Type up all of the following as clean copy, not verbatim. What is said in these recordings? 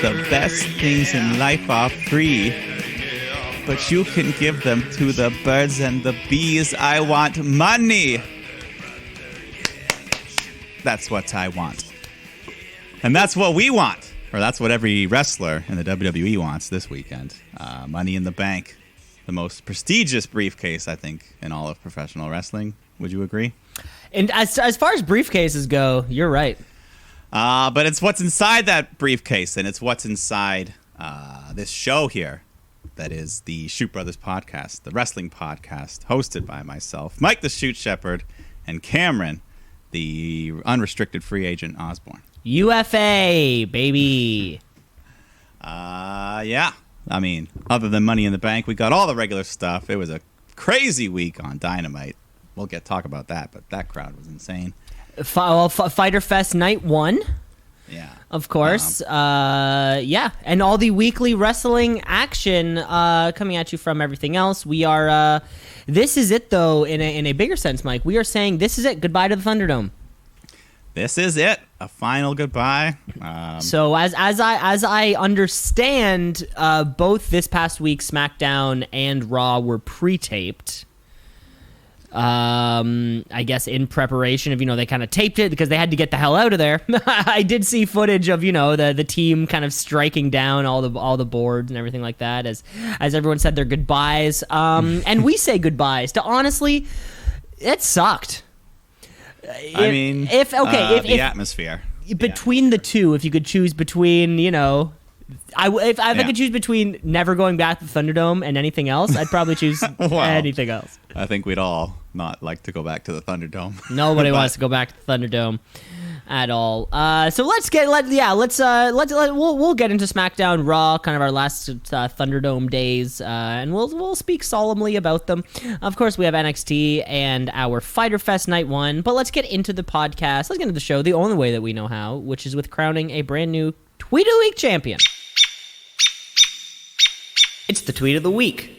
the best things in life are free, but you can give them to the birds and the bees. I want money. That's what I want. And that's what we want. Or that's what every wrestler in the WWE wants this weekend. Money in the Bank. The most prestigious briefcase, I think, in all of professional wrestling. Would you agree? And as far as briefcases go, you're right. But it's what's inside that briefcase, and it's what's inside this show here. That is the Shoot Brothers podcast, the wrestling podcast, hosted by myself, Mike the Shoot Shepherd, and Cameron, the unrestricted free agent Osborne. UFA, baby. Yeah. I mean, other than Money in the Bank, we got all the regular stuff. It was a crazy week on Dynamite. We'll talk about that, but that crowd was insane. Fyter Fest Night 1. Yeah. Of course. Yeah. And all the weekly wrestling action coming at you from everything else. We are, this is it, though, in a bigger sense, Mike. We are saying this is it. Goodbye to the Thunderdome. This is it. A final goodbye. So as I understand, both this past week SmackDown and Raw were pre-taped. I guess in preparation of, they kind of taped it because they had to get the hell out of there. I did see footage of, the team kind of striking down all the boards and everything like that as everyone said their goodbyes. And we say goodbyes to, honestly, it sucked. The atmosphere between the two, if you could choose between, if I could choose between never going back to the Thunderdome and anything else, I'd probably choose anything else. I think we'd all not like to go back to the Thunderdome. Nobody wants to go back to the Thunderdome at all. So we'll get into SmackDown, Raw, kind of our last Thunderdome days, and we'll speak solemnly about them. Of course, we have NXT and our Fyter Fest Night 1, but let's get into the podcast. Let's get into the show the only way that we know how, which is with crowning a brand new Tweet of the Week champion. It's the Tweet of the Week.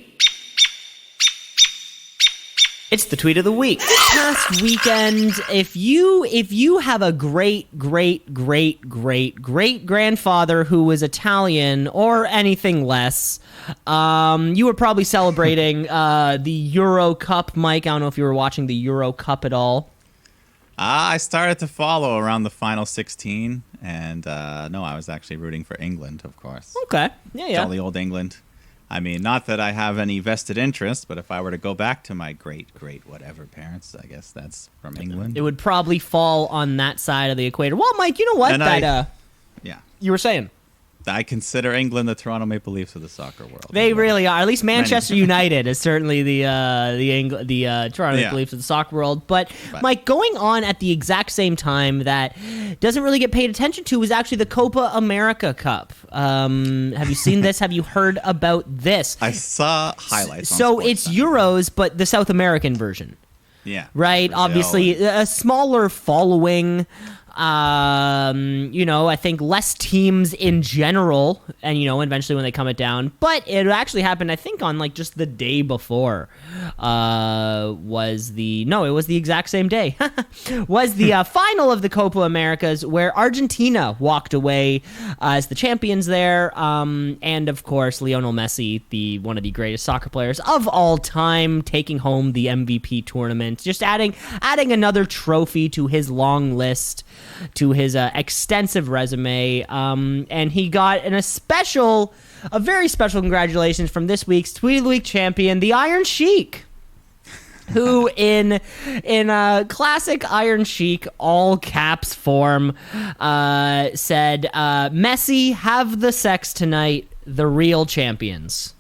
It's the Tweet of the Week. This past weekend, if you have a great grandfather who was Italian or anything less, you were probably celebrating the Euro Cup. Mike, I don't know if you were watching the Euro Cup at all. I started to follow around the final 16, and no, I was actually rooting for England, of course. Okay, yeah. Jolly old England. I mean, not that I have any vested interest, but if I were to go back to my great whatever parents, I guess that's from England. It would probably fall on that side of the equator. Well, Mike, you know what? Yeah. You were saying. I consider England the Toronto Maple Leafs of the soccer world. They really are. At least Manchester United is certainly the Toronto Maple Leafs of the soccer world. But Mike, going on at the exact same time that doesn't really get paid attention to is actually the Copa America Cup. Have you seen this? Have you heard about this? I saw highlights. So it's Euros, but the South American version. Yeah. Right. Brazil. Obviously, a smaller following. I think less teams in general, and eventually when they come it down. But it actually happened, I think, on just the day before. It was the exact same day. Was the final of the Copa Americas, where Argentina walked away as the champions there, and of course Lionel Messi, one of the greatest soccer players of all time, taking home the MVP tournament, just adding another trophy to his long list, to his extensive resume, and he got a very special congratulations from this week's Tweet of the Week champion, the Iron Sheik, who in classic Iron Sheik all caps form said, "Messi, have the sex tonight, the real champions."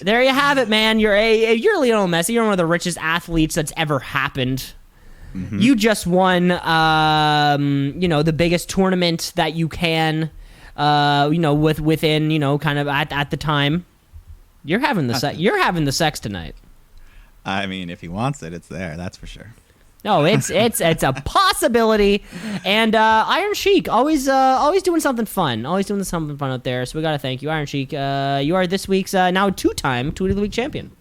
There you have it, man. You're Lionel Messi. You're one of the richest athletes that's ever happened. Mm-hmm. You just won, the biggest tournament that you can, within, kind of at the time. You're having the sex tonight. I mean, if he wants it, it's there. That's for sure. No, it's a possibility. And Iron Sheik, always doing something fun. Always doing something fun out there. So we got to thank you, Iron Sheik. You are this week's now 2-time Tweet of the Week champion.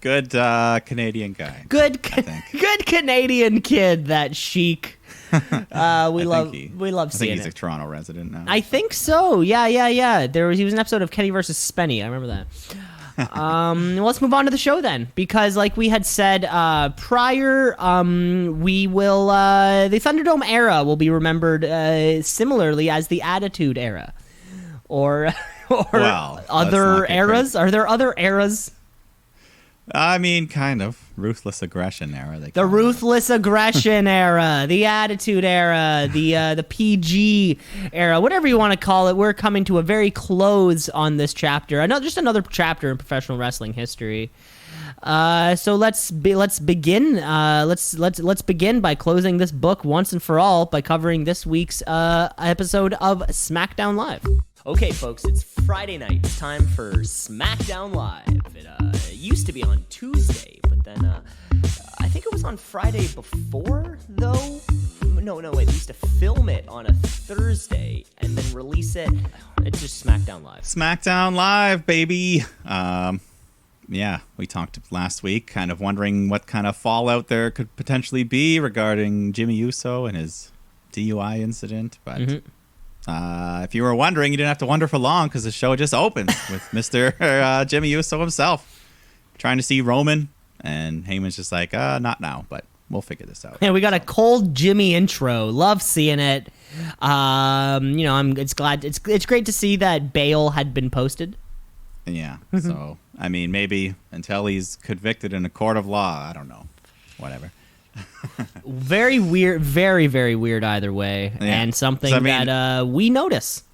Good Canadian guy. Good Canadian kid, that Sheik. We love I think seeing he's it. a Toronto resident now. I think so. Yeah. He was an episode of Kenny versus Spenny. I remember that. Let's move on to the show then, because like we had said prior, we will the Thunderdome era will be remembered similarly as the Attitude Era, or other eras. Are there other eras? I mean, kind of. Ruthless Aggression era. The Ruthless Aggression era, the Attitude Era, the PG era, whatever you want to call it. We're coming to a very close on this chapter. Just another chapter in professional wrestling history. So let's begin. Let's begin by closing this book once and for all by covering this week's episode of SmackDown Live. Okay, folks, it's Friday night. It's time for SmackDown Live. It used to be on Tuesday, but then I think it was on Friday before, though. No, wait. They used to film it on a Thursday and then release it. It's just SmackDown Live. SmackDown Live, baby. Yeah, we talked last week, kind of wondering what kind of fallout there could potentially be regarding Jimmy Uso and his DUI incident, but... if you were wondering, you didn't have to wonder for long because the show just opened with Mr. Jimmy Uso himself trying to see Roman, and Heyman's just like, not now, but we'll figure this out. Yeah, we got a cold Jimmy intro. Love seeing it. It's great to see that bail had been posted. Yeah, so I mean, maybe until he's convicted in a court of law, I don't know, whatever. Very weird, very, very weird either way, and something that we notice.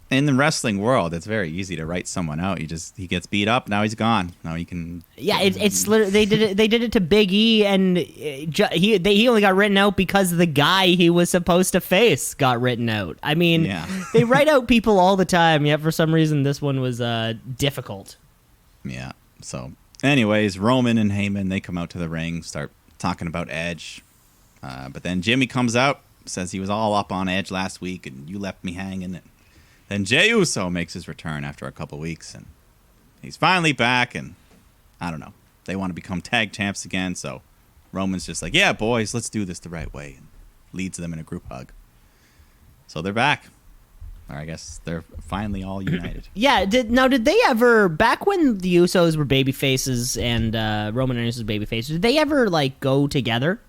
In the wrestling world, it's very easy to write someone out. He gets beat up, now he's gone. Now he can. Yeah, it's literally they did it to Big E, and he only got written out because the guy he was supposed to face got written out. I mean, they write out people all the time. Yet for some reason, this one was difficult. Yeah. So, anyways, Roman and Heyman, they come out to the ring, start talking about Edge, but then Jimmy comes out, says he was all up on Edge last week and you left me hanging. And then Jey Uso makes his return after a couple weeks and he's finally back, and I don't know, they want to become tag champs again, so Roman's just like, yeah boys, let's do this the right way, and leads them in a group hug. So they're back, or I guess they're finally all united. Yeah, did they ever, back when the Usos were baby faces and Roman and Usos baby faces, did they ever like go together?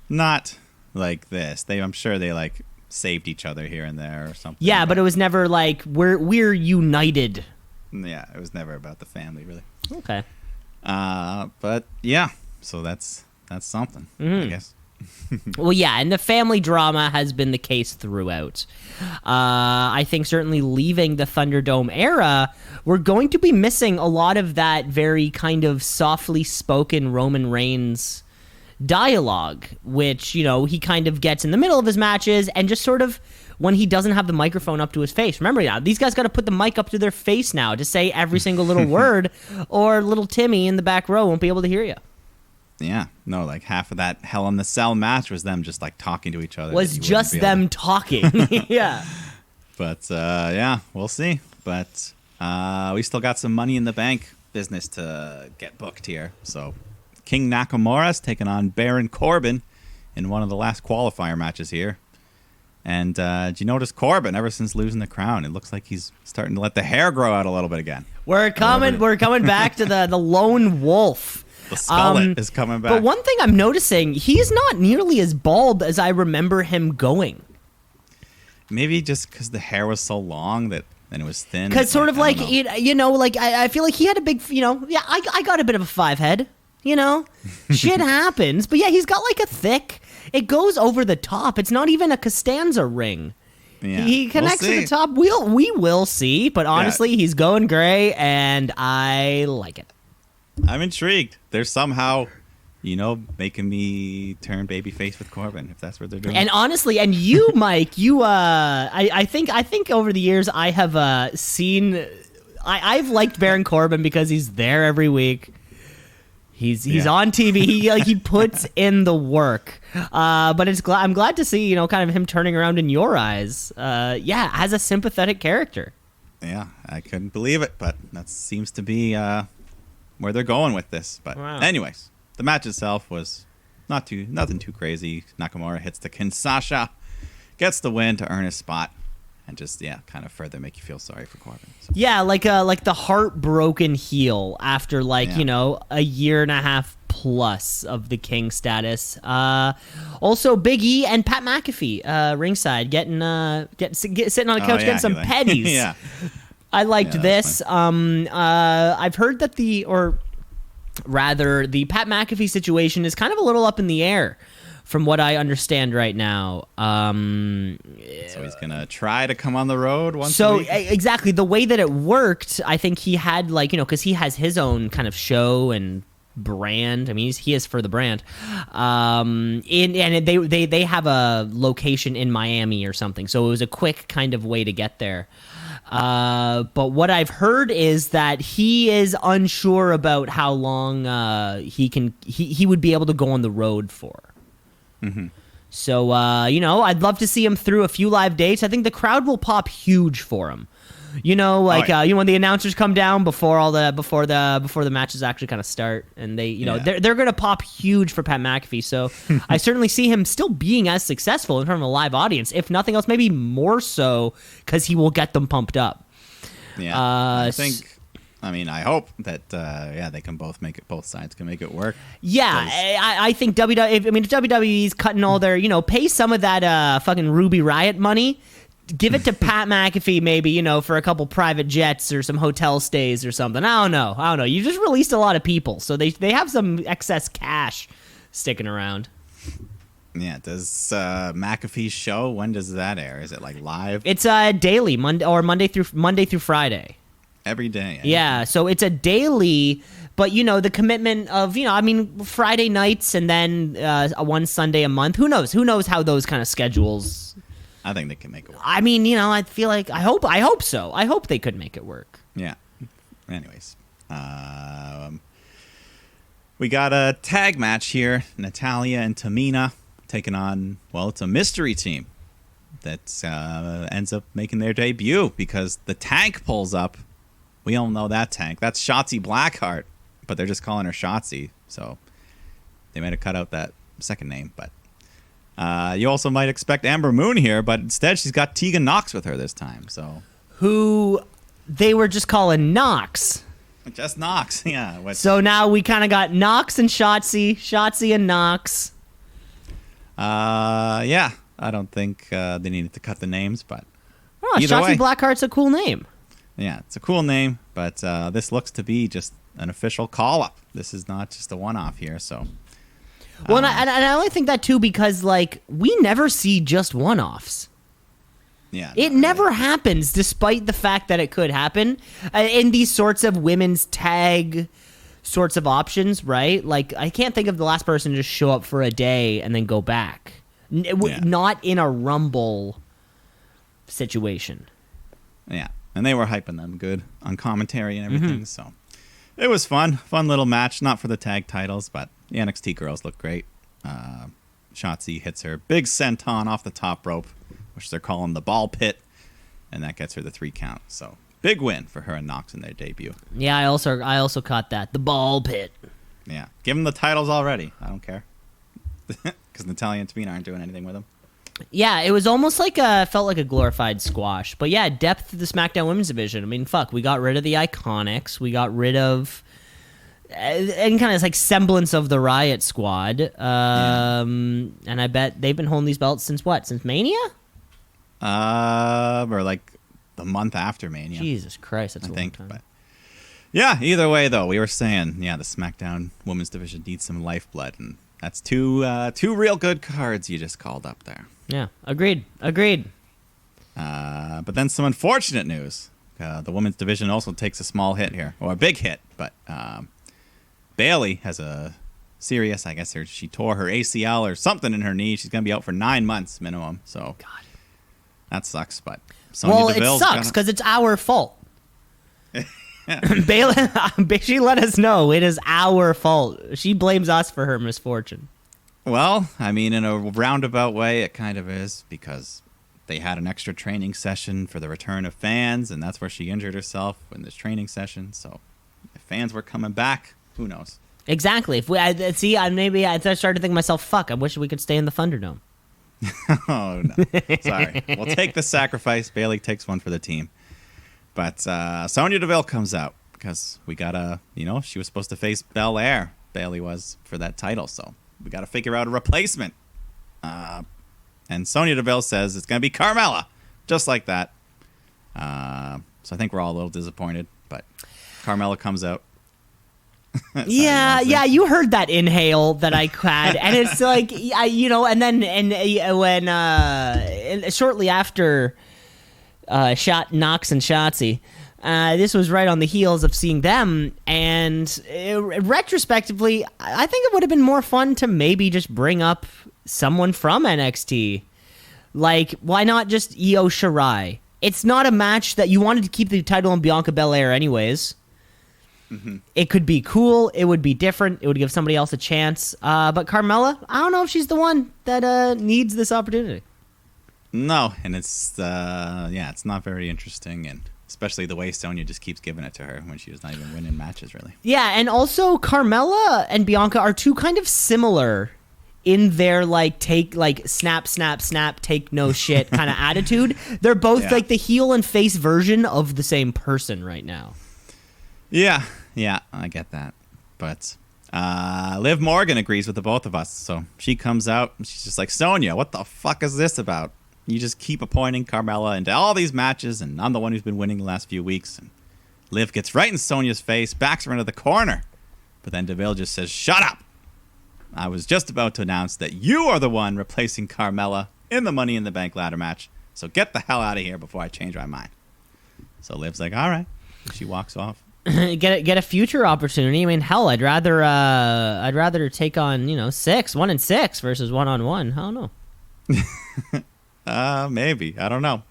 Not like this. I'm sure they like saved each other here and there or something. Yeah, but it was never like we're united. Yeah, it was never about the family really. Okay. But yeah, so that's something, I guess. Well, yeah, and the family drama has been the case throughout. I think certainly leaving the Thunderdome era, we're going to be missing a lot of that very kind of softly spoken Roman Reigns dialogue, which, he kind of gets in the middle of his matches and just sort of when he doesn't have the microphone up to his face. Remember now, these guys got to put the mic up to their face now to say every single little word, or little Timmy in the back row won't be able to hear you. Yeah, no, like half of that Hell in the Cell match was them just like talking to each other. Was just them talking. Yeah. But yeah, we'll see. But we still got some Money in the Bank business to get booked here. So King Nakamura's taking on Baron Corbin in one of the last qualifier matches here. And did you notice Corbin, ever since losing the crown, it looks like he's starting to let the hair grow out a little bit again. We're coming back to the lone wolf. The skullet is coming back. But one thing I'm noticing, he's not nearly as bald as I remember him going. Maybe just because the hair was so long that and it was thin. Because sort of like, I feel like he had a big, I got a bit of a 5 head, Shit happens. But yeah, he's got like a thick, it goes over the top. It's not even a Costanza ring. Yeah, he connects to the top. We will see. But honestly, he's going gray, and I like it. I'm intrigued. They're somehow, making me turn babyface with Corbin, if that's what they're doing. And honestly, and you, Mike, I think over the years I have seen, I've liked Baron Corbin because he's there every week. He's on TV. He puts in the work. But I'm glad to see, kind of him turning around in your eyes. As a sympathetic character. Yeah, I couldn't believe it, but that seems to be where they're going with this. But anyways, the match itself was nothing too crazy. Nakamura hits the Kinshasa, gets the win to earn his spot, and just kind of further make you feel sorry for Corbin. So. Yeah, like the heartbroken heel after a year and a half plus of the King status. Also, Big E and Pat McAfee ringside sitting on the couch getting some petties. Yeah. I liked this. I've heard that the Pat McAfee situation is kind of a little up in the air from what I understand right now. So he's going to try to come on the road once a week? Exactly. The way that it worked, I think he had because he has his own kind of show and brand. I mean, he is for the brand. And they have a location in Miami or something. So it was a quick kind of way to get there. But what I've heard is that he is unsure about how long he would be able to go on the road for. Mm-hmm. So I'd love to see him through a few live dates. I think the crowd will pop huge for him. When the announcers come down before the matches actually kind of start, and they're gonna pop huge for Pat McAfee. So I certainly see him still being as successful in front of a live audience, if nothing else, maybe more so because he will get them pumped up. Yeah, I hope that they can both make it. Both sides can make it work. Yeah, I think if WWE's cutting all their pay some of that fucking Ruby Riott money. Give it to Pat McAfee, maybe, for a couple private jets or some hotel stays or something. I don't know. You just released a lot of people, so they have some excess cash sticking around. Yeah. Does McAfee's show? When does that air? Is it like live? It's daily, Monday through Friday. Every day. Yeah. So it's a daily, but the commitment of Friday nights and then one Sunday a month. Who knows? Who knows how those kind of schedules. I think they can make it work. I mean, I feel like I hope so. I hope they could make it work. Yeah. Anyways, we got a tag match here. Natalya and Tamina taking on, it's a mystery team that ends up making their debut because the Tank pulls up. We all know that Tank. That's Shotzi Blackheart, but they're just calling her Shotzi. So they might have cut out that second name, but. You also might expect Amber Moon here, but instead she's got Tegan Nox with her this time. So, who they were just calling Nox. Just Nox, yeah. So now we kind of got Nox and Shotzi and Nox. Yeah. I don't think they needed to cut the names, but Shotzi Blackheart's a cool name. Yeah, it's a cool name, but this looks to be just an official call-up. This is not just a one-off here, so... Well, and I only think that too because we never see just one-offs. Yeah, it never happens, despite the fact that it could happen in these sorts of women's tag sorts of options, right? I can't think of the last person to just show up for a day and then go back. Not in a Rumble situation. Yeah, and they were hyping them good on commentary and everything, so it was fun little match. Not for the tag titles, but. The NXT girls look great. Shotzi hits her big senton off the top rope, which they're calling the ball pit, and that gets her the 3 count. So big win for her and Nox in their debut. Yeah, I also caught that, the ball pit. Yeah, give them the titles already. I don't care, because Natalya and Tamina aren't doing anything with them. Yeah, it was almost felt like a glorified squash. But yeah, depth to the SmackDown Women's Division. I mean, we got rid of the Iconics. We got rid of. And kind of semblance of the Riot Squad. And I bet they've been holding these belts since what? Since Mania? Or the month after Mania. Jesus Christ, that's a long time. But yeah, either way though, we were saying, the SmackDown Women's Division needs some lifeblood, and that's two real good cards you just called up there. Yeah, agreed. But then some unfortunate news. The Women's Division also takes a small hit here, or a big hit, but Bayley has a serious, I guess she tore her ACL or something in her knee. She's going to be out for 9 months minimum. So God, that sucks. But Sonya Deville's it sucks because it's our fault. Bayley, she let us know it is our fault. She blames us for her misfortune. Well, I mean, in a roundabout way, it kind of is because they had an extra training session for the return of fans, and that's where she injured herself in this training session. So if fans were coming back, who knows? Exactly. If maybe I started to think to myself, fuck, I wish we could stay in the Thunderdome. Oh, no. Sorry. We'll take the sacrifice. Bayley takes one for the team. But Sonya Deville comes out because we got to, she was supposed to face Belair. Bayley was for that title. So we got to figure out a replacement. And Sonya Deville says it's going to be Carmella. Just like that. So I think we're all a little disappointed. But Carmella comes out. Yeah, you heard that inhale that I had, and it's like, when shortly after Knox and Shotzi, this was right on the heels of seeing them, and retrospectively, I think it would have been more fun to maybe just bring up someone from NXT. Like, why not just Io Shirai? It's not a match that you wanted to keep the title on Bianca Belair anyways. Mm-hmm. It could be cool. It would be different. It would give somebody else a chance. But Carmella, I don't know if she's the one that needs this opportunity. No, and it's not very interesting, and especially the way Sonya just keeps giving it to her when she was not even winning matches, really. Yeah, and also Carmella and Bianca are two kind of similar in their snap, snap, snap, take no shit kind of attitude. They're both like the heel and face version of the same person right now. Yeah, I get that. But Liv Morgan agrees with the both of us. So she comes out and she's just like, Sonya, what the fuck is this about? You just keep appointing Carmella into all these matches, and I'm the one who's been winning the last few weeks. And Liv gets right in Sonya's face, backs her into the corner. But then Deville just says, shut up. I was just about to announce that you are the one replacing Carmella in the Money in the Bank ladder match. So get the hell out of here before I change my mind. So Liv's like, all right. And she walks off. Get a future opportunity. I mean, hell, I'd rather take on 1 and 6 versus 1-on-1. I don't know. Maybe, I don't know.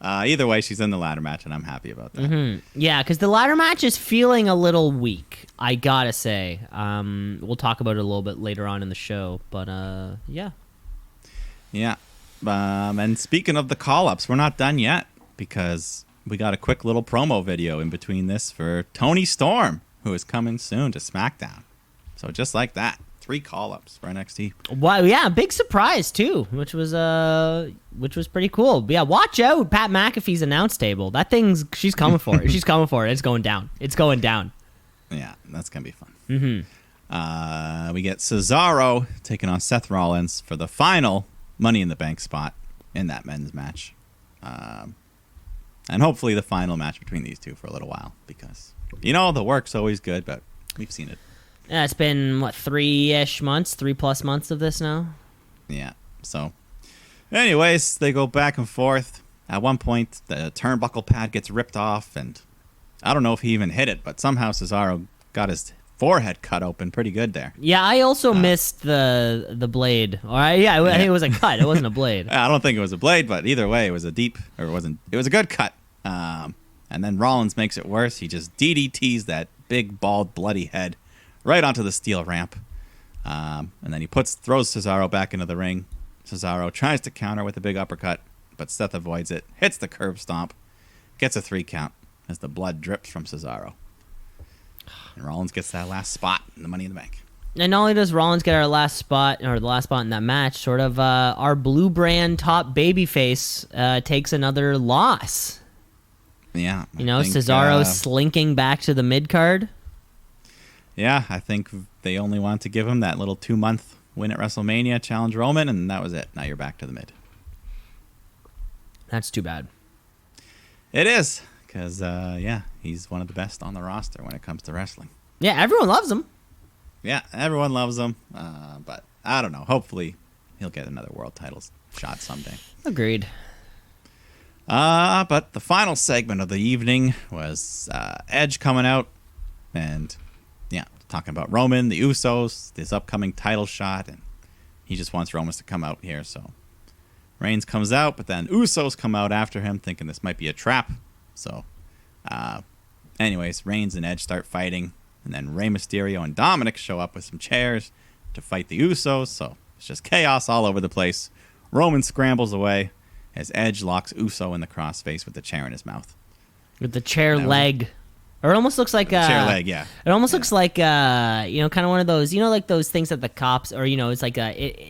Either way, she's in the ladder match, and I'm happy about that. Mm-hmm. Yeah, because the ladder match is feeling a little weak, I gotta say. We'll talk about it a little bit later on in the show, but yeah. And speaking of the call-ups, we're not done yet because we got a quick little promo video in between this for Toni Storm, who is coming soon to SmackDown. So just like that, 3 call-ups for NXT. Wow, yeah, big surprise too, which was pretty cool. But yeah, watch out, Pat McAfee's announce table. That she's coming for it. She's coming for it. It's going down. Yeah, that's gonna be fun. Mm-hmm. We get Cesaro taking on Seth Rollins for the final Money in the Bank spot in that men's match. And hopefully the final match between these two for a little while, because, the work's always good, but we've seen it. Yeah, it's been, 3-ish months, 3+ months of this now? Yeah, so. Anyways, they go back and forth. At one point, the turnbuckle pad gets ripped off, and I don't know if he even hit it, but somehow Cesaro got his forehead cut open pretty good there. Yeah, I also missed the blade. I think it was a cut. It wasn't a blade. I don't think it was a blade, but either way, it was a good cut. And then Rollins makes it worse. He just DDTs that big, bald, bloody head right onto the steel ramp. And then he throws Cesaro back into the ring. Cesaro tries to counter with a big uppercut, but Seth avoids it, hits the curb stomp, gets a 3 count as the blood drips from Cesaro. And Rollins gets that last spot in the Money in the Bank. And not only does Rollins get the last spot in that match, sort of our blue brand top babyface takes another loss. Yeah. Cesaro slinking back to the mid-card. Yeah, I think they only wanted to give him that little 2-month win at WrestleMania, challenge Roman, and that was it. Now you're back to the mid. That's too bad. It is, because, he's one of the best on the roster when it comes to wrestling. Yeah, everyone loves him. Yeah, everyone loves him, but I don't know. Hopefully he'll get another world title shot someday. Agreed. But the final segment of the evening was Edge coming out and, talking about Roman, the Usos, this upcoming title shot, and he just wants Roman to come out here. So Reigns comes out, but then Usos come out after him, thinking this might be a trap. So, anyways, Reigns and Edge start fighting, and then Rey Mysterio and Dominic show up with some chairs to fight the Usos. So it's just chaos all over the place. Roman scrambles away as Edge locks Uso in the crossface with the chair in his mouth. With the chair leg. Or it almost looks like chair leg, yeah. It almost looks like kind of one of those, like those things that the cops, or it's like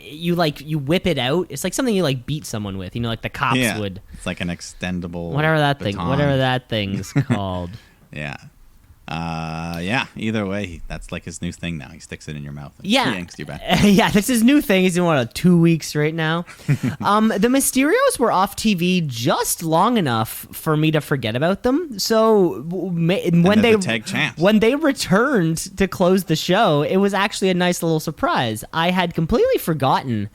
you whip it out. It's like something you like beat someone with, like the cops would. It's like an extendable whatever that baton. Thing's called. Yeah. Either way, that's like his new thing now. He sticks it in your mouth. And yanks you back. Yeah, that's his new thing. He's doing 2 weeks right now. The Mysterios were off TV just long enough for me to forget about them. So when they tag champs. When they returned to close the show, it was actually a nice little surprise. I had completely forgotten.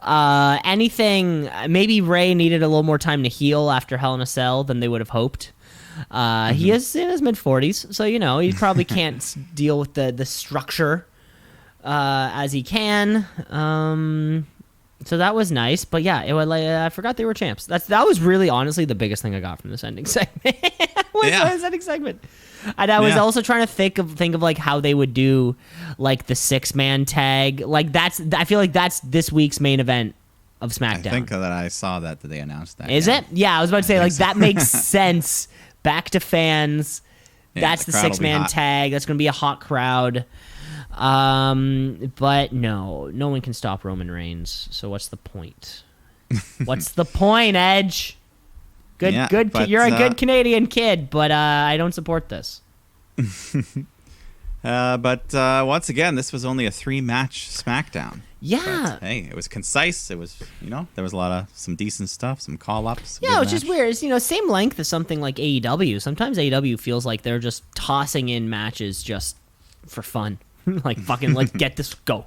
Maybe Ray needed a little more time to heal after Hell in a Cell than they would have hoped. He is in his mid-40s, so he probably can't deal with the structure as he can. So that was nice, but yeah, I forgot they were champs. That was really honestly the biggest thing I got from this ending segment. This ending segment. And I was also trying to think of like how they would do like the 6-man tag. Like I feel like that's this week's main event of SmackDown. I think that I saw that they announced that. Is it? Yeah, I was about to say like that makes sense. Back to fans. That's the 6-man tag. That's going to be a hot crowd. But no one can stop Roman Reigns. So what's the point? What's the point, Edge? Good. But, you're a good Canadian kid, but I don't support this. But once again, this was only a 3-match SmackDown. Yeah. But, hey, it was concise. It was, there was a lot of some decent stuff, some call-ups. Yeah, which is weird. It's, same length as something like AEW. Sometimes AEW feels like they're just tossing in matches just for fun. Like, fucking, let's get this, go.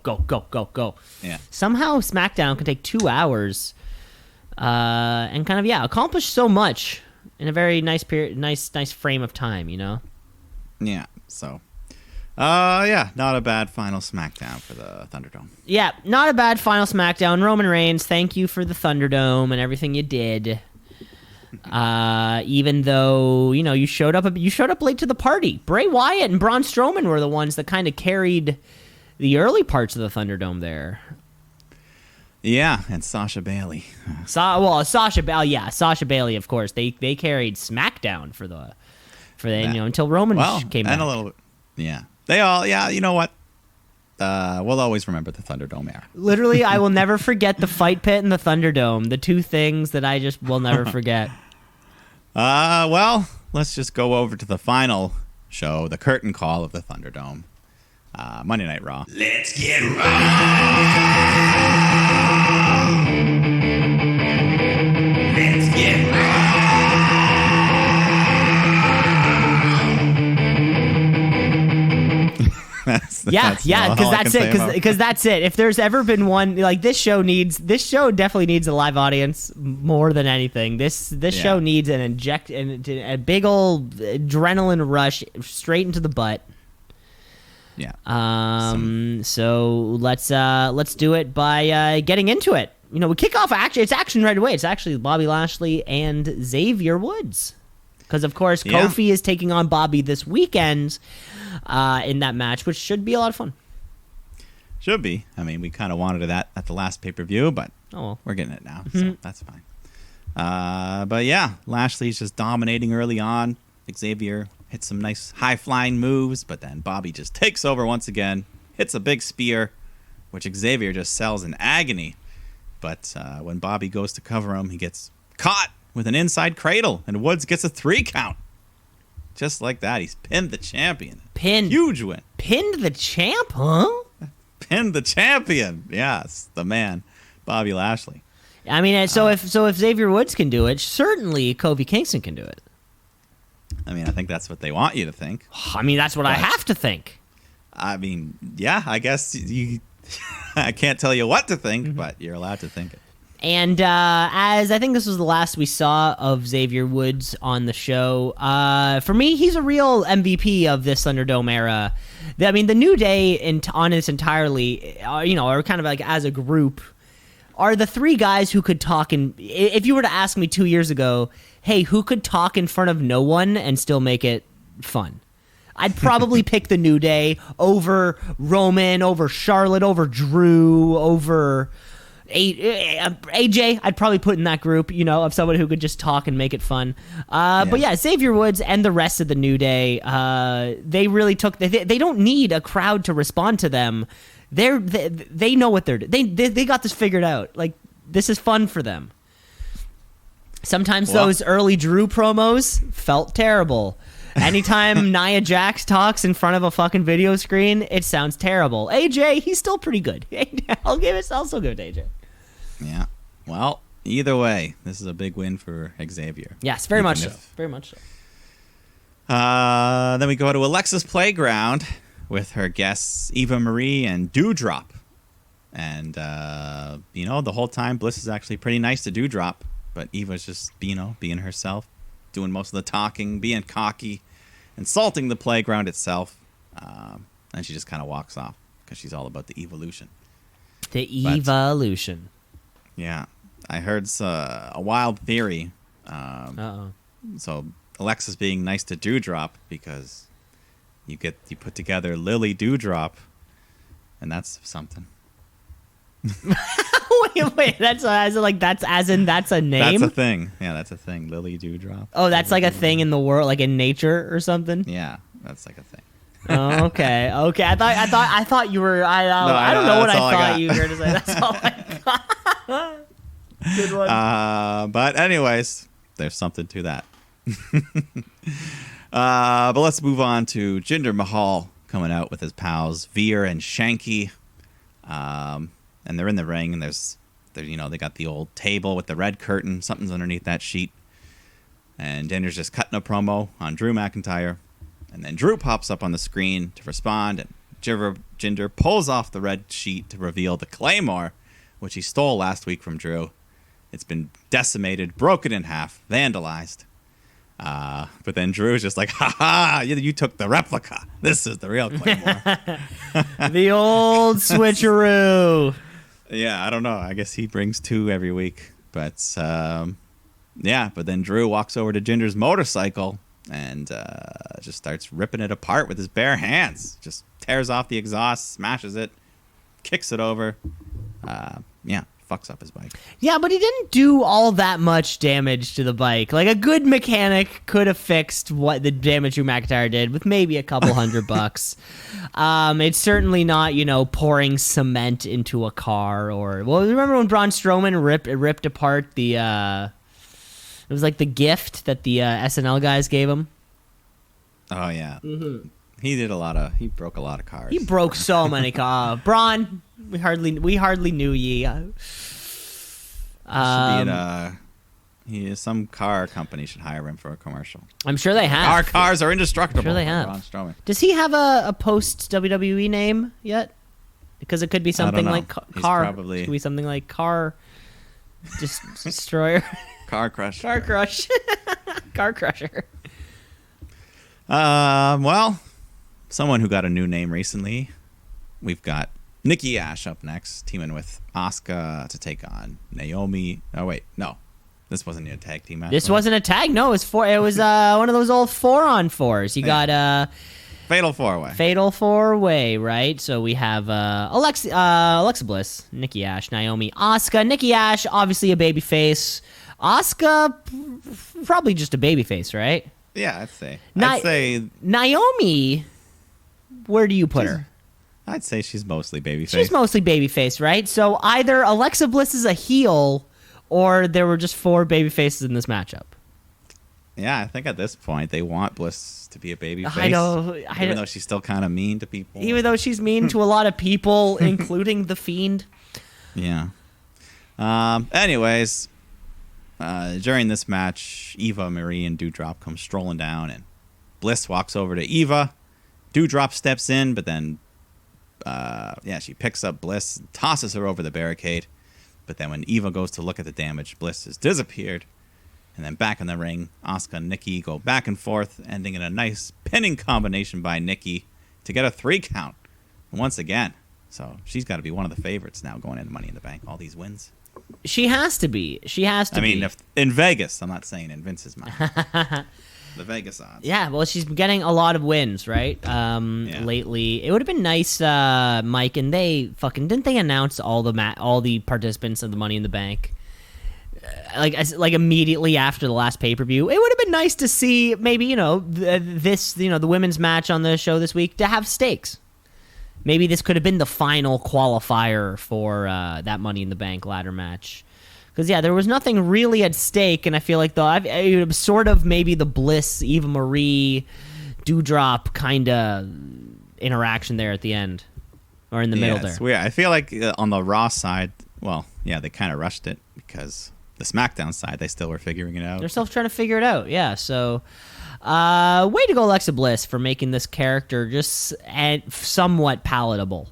Yeah. Somehow SmackDown can take 2 hours and kind of, accomplish so much in a very nice period, nice frame of time, Yeah, so... not a bad final SmackDown for the Thunderdome. Yeah, not a bad final SmackDown. Roman Reigns, thank you for the Thunderdome and everything you did. Even though, you showed up late to the party. Bray Wyatt and Braun Strowman were the ones that kind of carried the early parts of the Thunderdome there. Yeah, and Sasha Bailey. Sasha Bailey, of course. They carried SmackDown for until Roman came back. And a little bit. Yeah. They all, you know what? We'll always remember the Thunderdome era. Literally, I will never forget the Fight Pit and the Thunderdome, the two things that I just will never forget. Let's just go over to the final show, the curtain call of the Thunderdome. Monday Night Raw. Let's get raw. Let's get raw. because that's it. If there's ever been one, like this show definitely needs a live audience more than anything. This show needs a big old adrenaline rush straight into the butt. Yeah. So let's do it by getting into it. We kick off it's action right away. It's actually Bobby Lashley and Xavier Woods. Because, of course, Kofi is taking on Bobby this weekend in that match, which should be a lot of fun. Should be. I mean, we kind of wanted that at the last pay-per-view, but we're getting it now, so that's fine. But, Lashley's just dominating early on. Xavier hits some nice high-flying moves, but then Bobby just takes over once again, hits a big spear, which Xavier just sells in agony. But when Bobby goes to cover him, he gets caught with an inside cradle, and Woods gets a 3 count. Just like that, he's pinned the champion. Huge win. Pinned the champ, huh? Pinned the champion. Yes, the man, Bobby Lashley. I mean, so if Xavier Woods can do it, certainly Kofi Kingston can do it. I mean, I think that's what they want you to think. I mean, that's what I have to think. I mean, I guess I can't tell you what to think, but you're allowed to think it. And as I think this was the last we saw of Xavier Woods on the show, for me, he's a real MVP of this Thunderdome era. I mean, the New Day on this entirely, are kind of like as a group, are the 3 guys who could talk. If you were to ask me 2 years ago, hey, who could talk in front of no one and still make it fun? I'd probably pick the New Day over Roman, over Charlotte, over Drew, over AJ, I'd probably put in that group, of someone who could just talk and make it fun. But yeah, Xavier Woods and the rest of the New Day, they really took. They don't need a crowd to respond to them. They know what they're doing. They got this figured out. Like, this is fun for them. Sometimes those early Drew promos felt terrible. Anytime Nia Jax talks in front of a fucking video screen, it sounds terrible. AJ, he's still pretty good. I'll still give it to AJ. Yeah. Well, either way, this is a big win for Xavier. Yes, very much so. Very much so. Then we go to Alexa's Playground with her guests Eva Marie and Dewdrop. And, the whole time Bliss is actually pretty nice to Dewdrop. But Eva's just, being herself, doing most of the talking, being cocky, insulting the playground itself. And she just kind of walks off because she's all about the evolution. The evolution. Yeah. I heard a wild theory. So Alexa's being nice to Dewdrop because you put together Lily Dewdrop, and that's something. wait, that's as in that's a name? That's a thing. Yeah, that's a thing. Lily Dewdrop. Oh, that's like a thing in the world, like in nature or something? Yeah, that's like a thing. Oh, okay. I thought you were. I don't know what I thought you were going to say. That's all I got. Good one. But anyways, there's something to that. But let's move on to Jinder Mahal coming out with his pals Veer and Shanky. And they're in the ring, and they got the old table with the red curtain. Something's underneath that sheet. And Jinder's just cutting a promo on Drew McIntyre. And then Drew pops up on the screen to respond, and Jinder pulls off the red sheet to reveal the Claymore, which he stole last week from Drew. It's been decimated, broken in half, vandalized. But then Drew's just like, ha, you took the replica. This is the real Claymore. The old switcheroo. Yeah, I don't know. I guess he brings two every week. But, but then Drew walks over to Jinder's motorcycle and just starts ripping it apart with his bare hands. Just tears off the exhaust, smashes it, kicks it over. Fucks up his bike. Yeah, but he didn't do all that much damage to the bike. Like, a good mechanic could have fixed what the damage Drew McIntyre did with maybe a couple $100. It's certainly not, pouring cement into a car or... Well, remember when Braun Strowman ripped apart the... it was like the gift that the SNL guys gave him? Oh, yeah. Mm-hmm. He broke a lot of cars. He broke so many cars. Braun, we hardly knew ye. Some car company should hire him for a commercial. I'm sure they have. Our cars are indestructible. I'm sure they have. Braun Strowman. Does he have a post WWE name yet? Because it could be something like car. Probably. It could be something like car destroyer. Car Crush. Car Crush. Car Crusher. Well, someone who got a new name recently. We've got Nikki Ash up next, teaming with Asuka to take on Naomi. Oh wait, no, this wasn't a tag team match. This wasn't a tag. No, it was one of those old 4-on-4s. You got Fatal 4-Way. Fatal 4-Way, right? So we have Alexa Bliss, Nikki Ash, Naomi, Asuka. Nikki Ash, obviously a babyface. Asuka, probably just a babyface, right? Yeah, I'd say Naomi. Where do you put her? I'd say she's mostly babyface. She's mostly babyface, right? So either Alexa Bliss is a heel, or there were just 4 babyfaces in this matchup. Yeah, I think at this point they want Bliss to be a babyface. I know. Even though she's still kind of mean to people. Even though she's mean to a lot of people, including the Fiend. Yeah. Anyways, during this match, Eva Marie and Dewdrop come strolling down, and Bliss walks over to Eva. Dewdrop steps in, but then she picks up Bliss and tosses her over the barricade. But then when Eva goes to look at the damage, Bliss has disappeared. And then back in the ring, Asuka and Nikki go back and forth, ending in a nice pinning combination by Nikki to get a 3 count once again. So she's got to be one of the favorites now going into Money in the Bank, all these wins. She has to be. I mean, if in Vegas, I'm not saying in Vince's mind. the Vegas odds. Yeah, well, she's been getting a lot of wins, right? Lately, it would have been nice, Mike, and they didn't they announce all the participants of the Money in the Bank, like immediately after the last pay-per-view. It would have been nice to see maybe the women's match on the show this week to have stakes. Maybe this could have been the final qualifier for that Money in the Bank ladder match. Because, yeah, there was nothing really at stake, and I feel like it was sort of maybe the Bliss, Eva Marie, Doudrop kind of interaction there at the end. Or in the middle there. It's weird. I feel like on the Raw side, well, yeah, they kind of rushed it because the SmackDown side, they still were figuring it out. They're still trying to figure it out, yeah. So, way to go, Alexa Bliss, for making this character just somewhat palatable.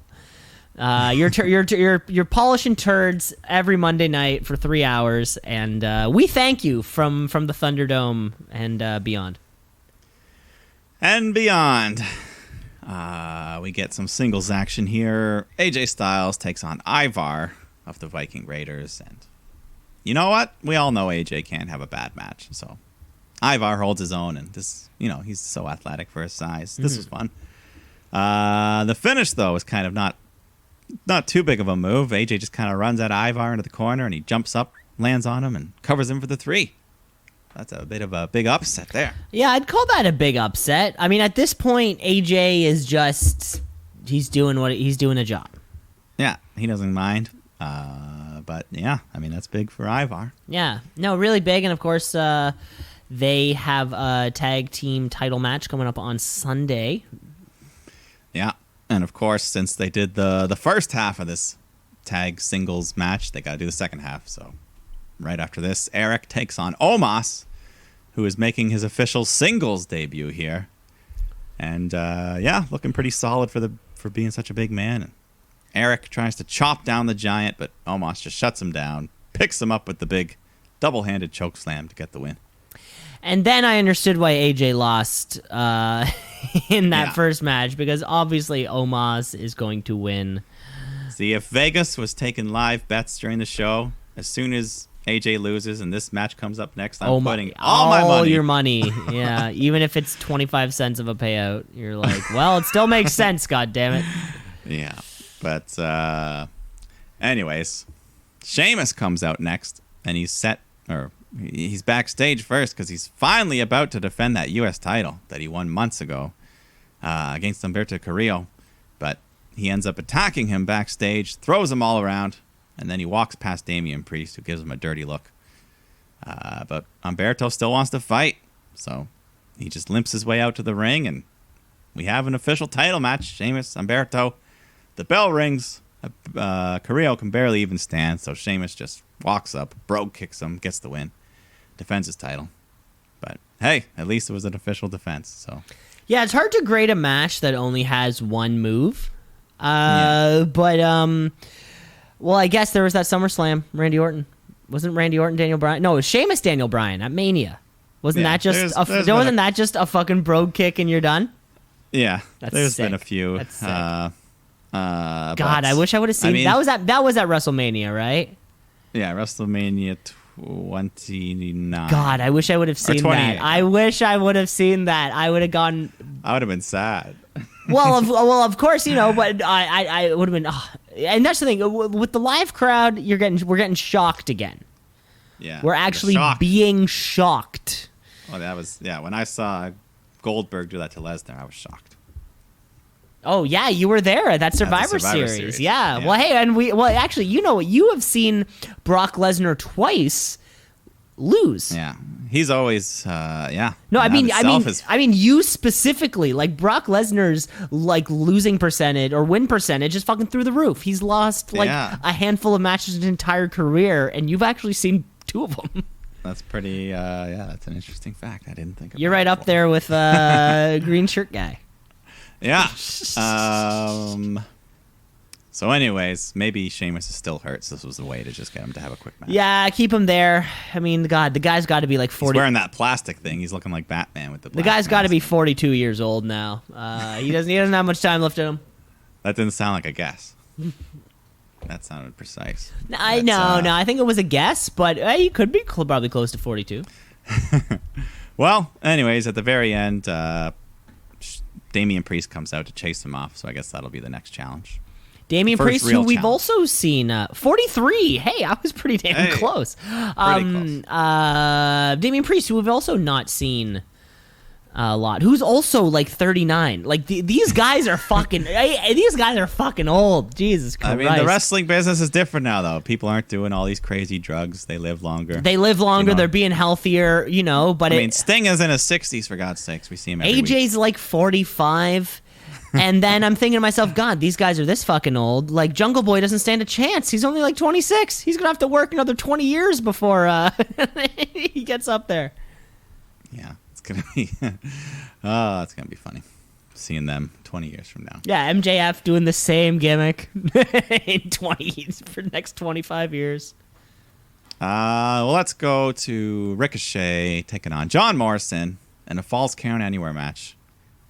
You're polishing turds every Monday night for 3 hours, and we thank you from the Thunderdome and beyond. And beyond, we get some singles action here. AJ Styles takes on Ivar of the Viking Raiders, and you know what? We all know AJ can't have a bad match, so Ivar holds his own, and this, he's so athletic for his size. This was fun. The finish, though, is kind of not too big of a move. AJ just kind of runs at Ivar into the corner, and he jumps up, lands on him, and covers him for the 3. That's a bit of a big upset there. Yeah, I'd call that a big upset. I mean, at this point, AJ is he's doing a job. Yeah, he doesn't mind. But yeah, I mean, that's big for Ivar. Yeah, no, really big. And of course, they have a tag team title match coming up on Sunday. Yeah. And of course, since they did the first half of this tag singles match, they got to do the second half. So right after this, Eric takes on Omos, who is making his official singles debut here. And looking pretty solid for being such a big man. And Eric tries to chop down the Giant, but Omos just shuts him down, picks him up with the big double-handed chokeslam to get the win. And then I understood why AJ lost in that first match, because obviously Omos is going to win. See, if Vegas was taking live bets during the show, as soon as AJ loses and this match comes up next, I'm putting all my money. All your money, yeah. Even if it's 25 cents of a payout, you're like, well, it still makes sense, goddammit. Yeah, but anyways, Sheamus comes out next, and he's backstage first because he's finally about to defend that U.S. title that he won months ago against Humberto Carrillo. But he ends up attacking him backstage, throws him all around, and then he walks past Damian Priest, who gives him a dirty look. But Humberto still wants to fight, so he just limps his way out to the ring, and we have an official title match. Sheamus, Humberto. The bell rings. Carrillo can barely even stand, so Sheamus just walks up, brogue kicks him, gets the win, defends his title. But hey, at least it was an official defense. So yeah, it's hard to grade a match that only has one move. But well, I guess there was that SummerSlam, Randy Orton. Wasn't Randy Orton Daniel Bryan? No, it was Sheamus Daniel Bryan at Mania. Wasn't that just that just a fucking brogue kick and you're done? Yeah, there's sick. Been a few. That's sick. God, I wish I would have seen. That was at WrestleMania, right? Yeah, WrestleMania 29. God, I wish I would have seen that. I wish I would have seen that. I would have gone. I would have been sad. Of course, but I would have been. And that's the thing with the live crowd. We're getting shocked again. Yeah, we're actually being shocked. Oh, that was when I saw Goldberg do that to Lesnar, I was shocked. Oh yeah, you were there at that Survivor Series. Yeah. Well, hey, and actually, you have seen Brock Lesnar twice lose. Yeah, he's always yeah. No, I mean, you specifically, like Brock Lesnar's losing percentage or win percentage is fucking through the roof. He's lost a handful of matches in his entire career, and you've actually seen 2 of them. That's pretty. That's an interesting fact. I didn't think. You're right up there with green shirt guy. Yeah. So anyways, maybe Sheamus is still hurt, so this was the way to just get him to have a quick match. Yeah, keep him there. I mean, the guy's got to be like 40. He's wearing that plastic thing. He's looking like Batman with the black guy's got to mask. be 42 years old now. He doesn't have much time left in him. That didn't sound like a guess. That sounded precise. No, I think it was a guess, but he could be probably close to 42. Well, anyways, at the very end, Damian Priest comes out to chase him off, so I guess that'll be the next challenge. Damian First Priest, who real we've challenge. also seen 43. Hey, I was pretty damn close. Pretty close. Damian Priest, who we've also not seen a lot, who's also like 39. Like these guys are fucking. These guys are fucking old. Jesus Christ. I mean, the wrestling business is different now, though. People aren't doing all these crazy drugs. They live longer. They're being healthier, but I mean, Sting is in his 60s, for God's sakes. We see him every week. AJ's like 45. And then I'm thinking to myself, God, these guys are this fucking old. Like, Jungle Boy doesn't stand a chance. He's only like 26. He's going to have to work another 20 years before he gets up there. Yeah, it's going to be... oh, it's going to be funny. Seeing them 20 years from now. Yeah, MJF doing the same gimmick for the next 25 years. Well, let's go to Ricochet taking on John Morrison in a Falls Count Anywhere match.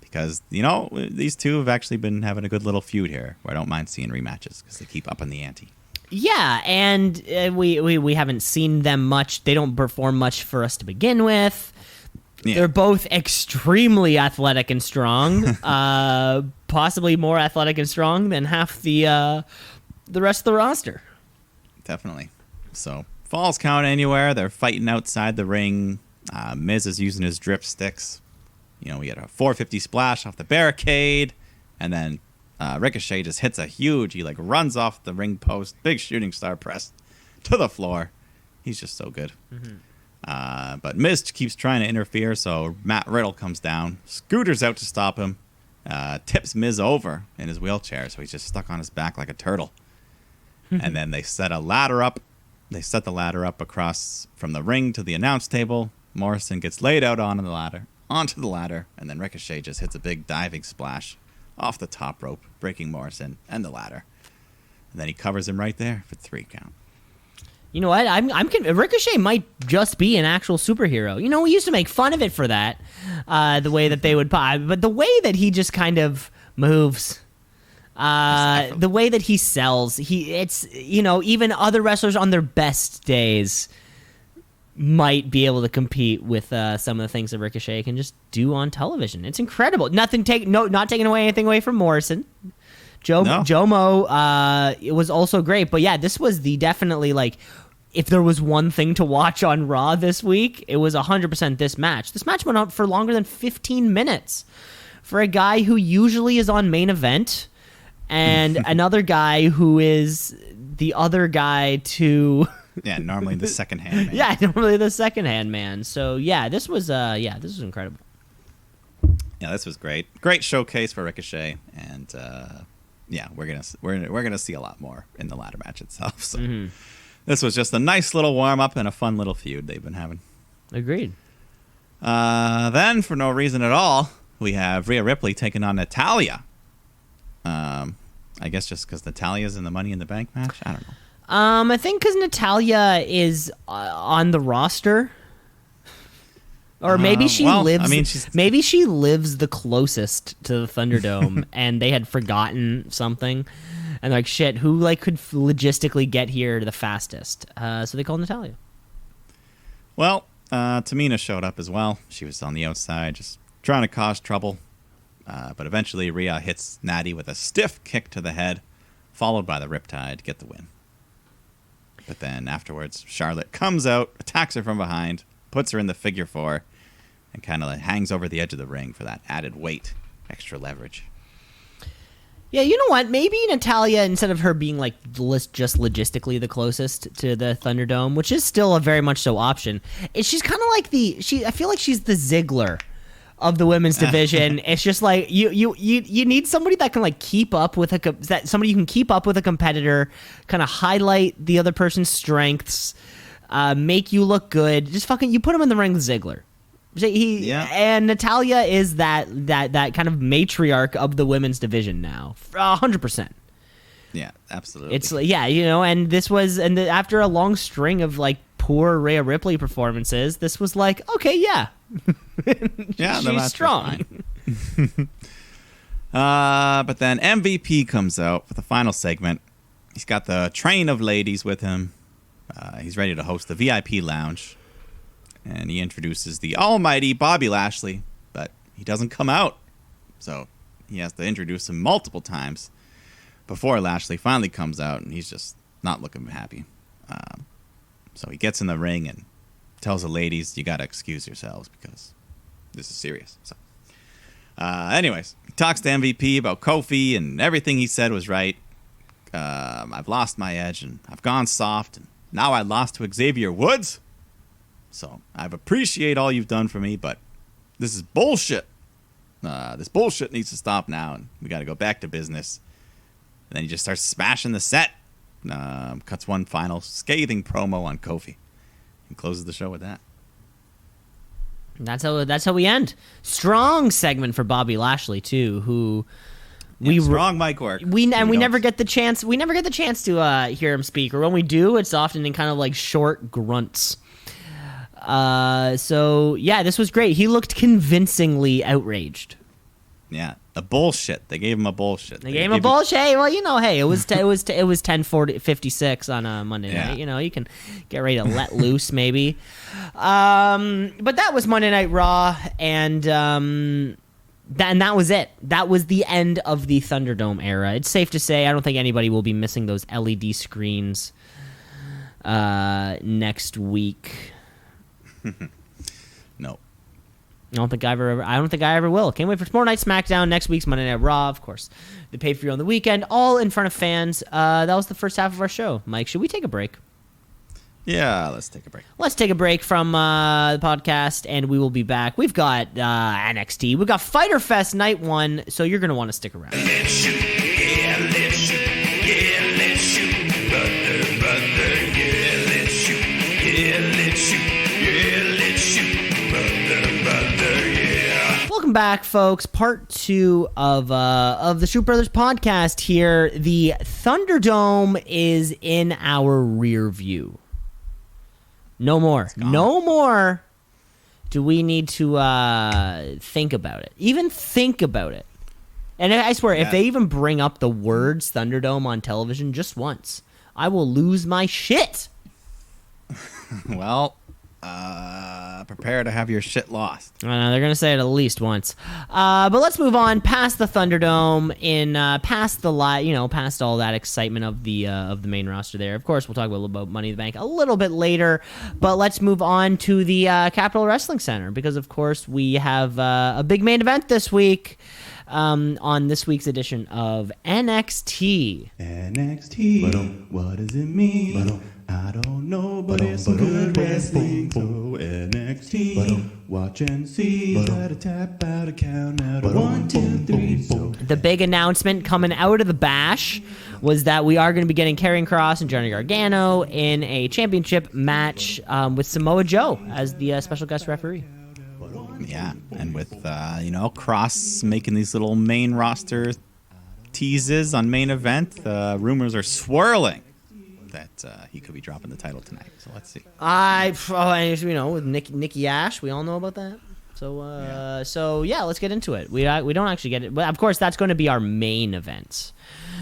Because, these two have actually been having a good little feud here, where I don't mind seeing rematches because they keep upping the ante. Yeah, and we haven't seen them much. They don't perform much for us to begin with. Yeah. They're both extremely athletic and strong, possibly more athletic and strong than half the rest of the roster. Definitely. So, Falls Count Anywhere. They're fighting outside the ring. Miz is using his drip sticks. We get a 450 splash off the barricade, and then Ricochet just hits a huge, he runs off the ring post, big shooting star press to the floor. He's just so good. Mm-hmm. But Miz keeps trying to interfere, so Matt Riddle comes down, scooters out to stop him, tips Miz over in his wheelchair, so he's just stuck on his back like a turtle. And then they set a ladder up. They set the ladder up across from the ring to the announce table. Morrison gets laid out onto the ladder, and then Ricochet just hits a big diving splash off the top rope, breaking Morrison and the ladder. And then he covers him right there for 3 count. You know what? Ricochet might just be an actual superhero. We used to make fun of it for that, the way that they would pop, but the way that he just kind of moves, the way that he sells, even other wrestlers on their best days might be able to compete with some of the things that Ricochet can just do on television. It's incredible. Not taking anything away from Morrison. Jomo it was also great, but yeah, this was definitely if there was one thing to watch on Raw this week, it was 100% this match. This match went on for longer than 15 minutes for a guy who usually is on main event and another guy who is the other guy to Yeah, normally the second hand man. Yeah, normally the second hand man. So this was incredible. Yeah, this was great. Great showcase for Ricochet, and we're gonna see a lot more in the ladder match itself. So This was just a nice little warm up and a fun little feud they've been having. Agreed. Then, for no reason at all, we have Rhea Ripley taking on Natalya. I guess just because Natalya's in the Money in the Bank match. I don't know. I think because Natalya is on the roster, or maybe she lives. Maybe she lives the closest to the Thunderdome, and they had forgotten something, and they're like, shit, who could logistically get here the fastest? So they called Natalya. Well, Tamina showed up as well. She was on the outside, just trying to cause trouble, but eventually Rhea hits Natty with a stiff kick to the head, followed by the Riptide to get the win. But then afterwards, Charlotte comes out, attacks her from behind, puts her in the figure 4, and kind of hangs over the edge of the ring for that added weight, extra leverage. Yeah, you know what? Maybe Natalya, instead of her being just logistically the closest to the Thunderdome, which is still a very much so option, she's kind of like I feel like she's the Ziggler of the women's division. It's just you need somebody that can keep up with somebody you can keep up with a competitor, kind of highlight the other person's strengths, make you look good. Just you put him in the ring with Ziggler. And Natalya is that kind of matriarch of the women's division now, 100%. Yeah, absolutely. It's and this was after a long string of poor Rhea Ripley performances, this was okay, yeah. Yeah, she's strong. But then MVP comes out for the final segment. He's got the train of ladies with him. He's ready to host the VIP lounge. and he introduces the almighty Bobby Lashley, but he doesn't come out. So he has to introduce him multiple times before Lashley finally comes out, and he's just not looking happy. So he gets in the ring and tells the ladies, you got to excuse yourselves because this is serious. So, anyways, he talks to MVP about Kofi, and everything he said was right. I've lost my edge, and I've gone soft, and now I lost to Xavier Woods. So I appreciate all you've done for me, but this is bullshit. This bullshit needs to stop now, and we got to go back to business. And then he just starts smashing the set. Cuts one final scathing promo on Kofi, and closes the show with that. That's how we end. Strong segment for Bobby Lashley too, who strong mic work. We never get the chance. We never get the chance to hear him speak, or when we do, it's often in kind of like short grunts. So yeah, this was great. He looked convincingly outraged. Yeah, the bullshit. They gave him a bullshit. They gave him a bullshit. Hey, well, hey, it was 10:56 on a Monday night. You can get ready to let loose maybe. But that was Monday Night Raw, and that was it. That was the end of the Thunderdome era. It's safe to say I don't think anybody will be missing those LED screens next week. No. I don't think I ever will. Can't wait for tomorrow night SmackDown, next week's Monday Night Raw, of course. The pay-per-view on the weekend, all in front of fans. That was the first half of our show. Mike, should we take a break? Yeah, let's take a break. Let's take a break from the podcast, and we will be back. We've got NXT. We've got Fyter Fest Night 1, so you're going to want to stick around. Let's shoot, yeah, let's shoot, yeah, let's shoot, brother, yeah, let's shoot, yeah, let's shoot, yeah, let's shoot, brother, yeah. Welcome back, folks. Part 2 of the Shoot Brothers podcast here. The Thunderdome is in our rear view. No more do we need to think about it. Even think about it. And I swear, if they even bring up the words Thunderdome on television just once, I will lose my shit. Well, prepare to have your shit lost. I know, they're gonna say it at least once. But let's move on past the Thunderdome, past all that excitement of the main roster. There, of course, we'll talk a little about Money in the Bank a little bit later. But let's move on to the Capitol Wrestling Center, because of course we have a big main event this week. On this week's edition of NXT. NXT, what does it mean? I don't know, but it's some good wrestling. So NXT, watch and see. Gotta tap out a count out of 1, 2, 3. So the big announcement coming out of the Bash was that we are going to be getting Karrion Kross and Johnny Gargano in a championship match with Samoa Joe as the special guest referee. Yeah, and with Kross making these little main roster teases on main event, rumors are swirling that he could be dropping the title tonight. So let's see. With Nikki Ash, we all know about that. So let's get into it. We don't actually get it, but of course that's going to be our main event.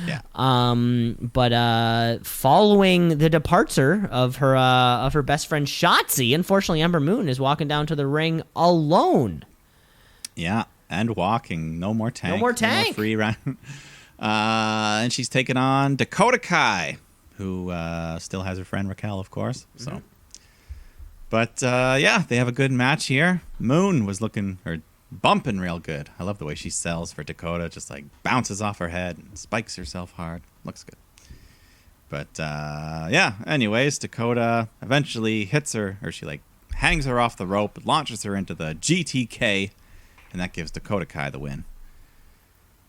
Yeah. But following the departure of her best friend Shotzi, unfortunately Ember Moon is walking down to the ring alone. Yeah, and walking. No more tank. No more free round. And she's taking on Dakota Kai, who still has her friend Raquel, of course. So, Mm-hmm. But they have a good match here. Moon was bumping real good. I love the way she sells for Dakota. Just like bounces off her head and spikes herself hard. Looks good. But anyways, Dakota eventually hits her, or she hangs her off the rope, launches her into the GTK, and that gives Dakota Kai the win.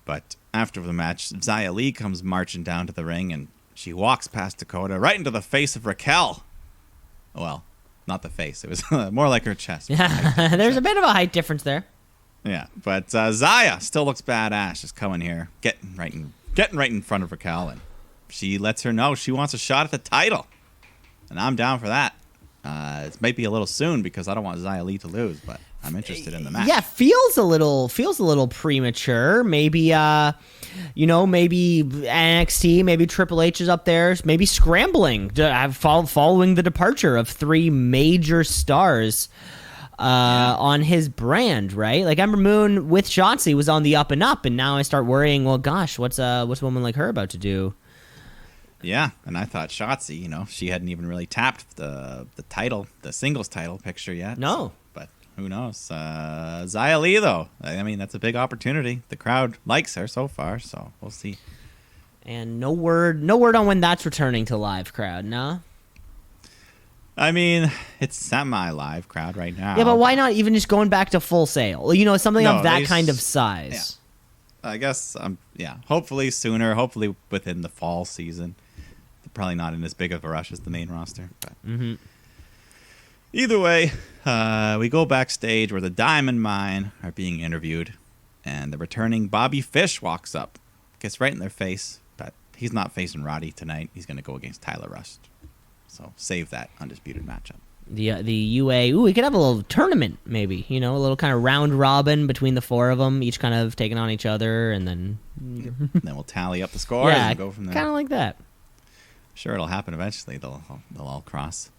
But after the match, Xia Li comes marching down to the ring, and she walks past Dakota right into the face of Raquel. Well, not the face. It was more like her chest. Yeah, there's a bit of a height difference there. Yeah, but Xia still looks badass, just coming here, getting right in front of Raquel, and she lets her know she wants a shot at the title, and I'm down for that. It might be a little soon because I don't want Xia Li to lose, but I'm interested in the match. Yeah, feels a little premature. Maybe maybe NXT, maybe Triple H is up there, maybe scrambling to following the departure of 3 major stars on his brand, right? Like Ember Moon with Shotzi was on the up and up, and now I start worrying. Well, gosh, what's a woman like her about to do? Yeah, and I thought Shotzi, she hadn't even really tapped the title, the singles title picture yet. No. So, but who knows? Xia Li, though. I mean, that's a big opportunity. The crowd likes her so far, so we'll see. And no word on when that's returning to live crowd, no? I mean, it's semi-live crowd right now. Yeah, but why not even just going back to Full Sail? Something of that kind of size. Yeah. I guess, hopefully sooner, hopefully within the fall season. Probably not in as big of a rush as the main roster. But either way, we go backstage where the Diamond Mine are being interviewed, and the returning Bobby Fish walks up, gets right in their face, but he's not facing Roddy tonight. He's going to go against Tyler Rust. So save that undisputed matchup. The UA, we could have a little tournament, maybe, a little kind of round robin between the 4 of them, each kind of taking on each other, and then... then we'll tally up the scores and go from there. Kind of like that. Sure, it'll happen eventually. They'll all cross.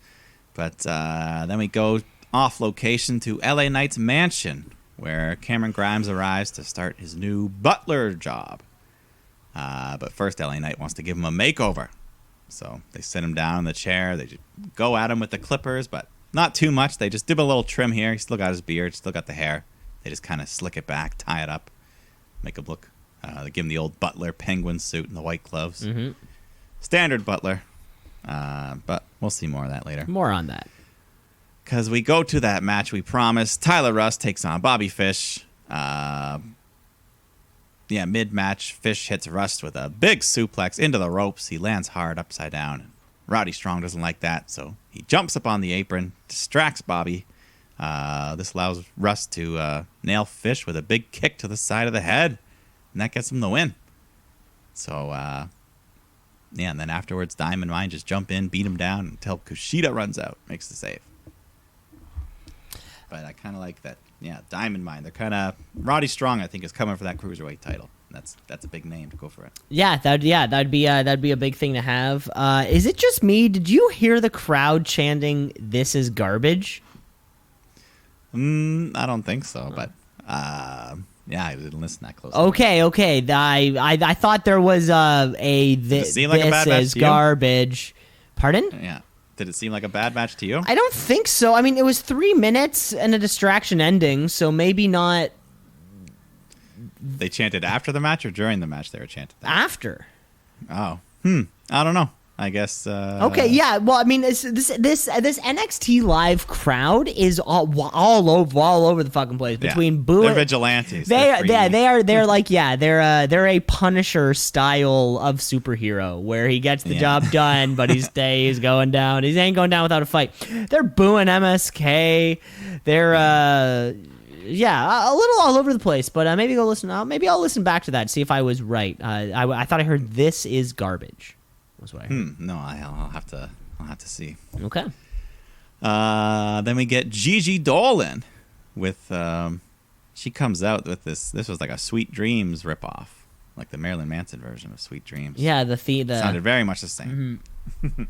But then we go off location to LA Knight's mansion, where Cameron Grimes arrives to start his new butler job. But first, LA Knight wants to give him a makeover. So they sit him down in the chair. They just go at him with the clippers, but not too much. They just dip a little trim here. He's still got his beard, still got the hair. They just kind of slick it back, tie it up, make him look. They give him the old butler penguin suit and the white gloves. Mm-hmm. Standard butler, but we'll see more of that later. More on that. Because we go to that match we promised. Tyler Rust takes on Bobby Fish. Mid-match, Fish hits Rust with a big suplex into the ropes. He lands hard upside down. Roddy Strong doesn't like that, so he jumps up on the apron, distracts Bobby. This allows Rust to nail Fish with a big kick to the side of the head, and that gets him the win. So, and then afterwards, Diamond Mine just jump in, beat him down until Kushida runs out, makes the save. But I kind of like that. Yeah, Diamond Mine. They're kind of Roddy Strong. I think is coming for that cruiserweight title. That's a big name to go for it. Yeah, that'd be a big thing to have. Is it just me? Did you hear the crowd chanting "This is garbage"? I don't think so, but I didn't listen that close. Okay. I thought there was this seem like a bad match is to you? Garbage. Pardon? Yeah. Did it seem like a bad match to you? I don't think so. I mean, it was 3 minutes and a distraction ending, so maybe not. They chanted after the match or during the match? They were chanting that? After. Oh. I don't know. I guess. Okay, yeah. Well, I mean, this NXT live crowd is all over the fucking place. Between booing, they're vigilantes. They're like they're a Punisher style of superhero where he gets the job done, but he's going down. He ain't going down without a fight. They're booing MSK. They're a little all over the place. But maybe go listen. Maybe I'll listen back to that, see if I was right. I thought I heard "This is garbage." Was what I heard. No, I'll have to see. Okay. Then we get Gigi Dolan with she comes out with this was like a Sweet Dreams ripoff, like the Marilyn Manson version of Sweet Dreams. Yeah, the sounded very much the same. Mm-hmm.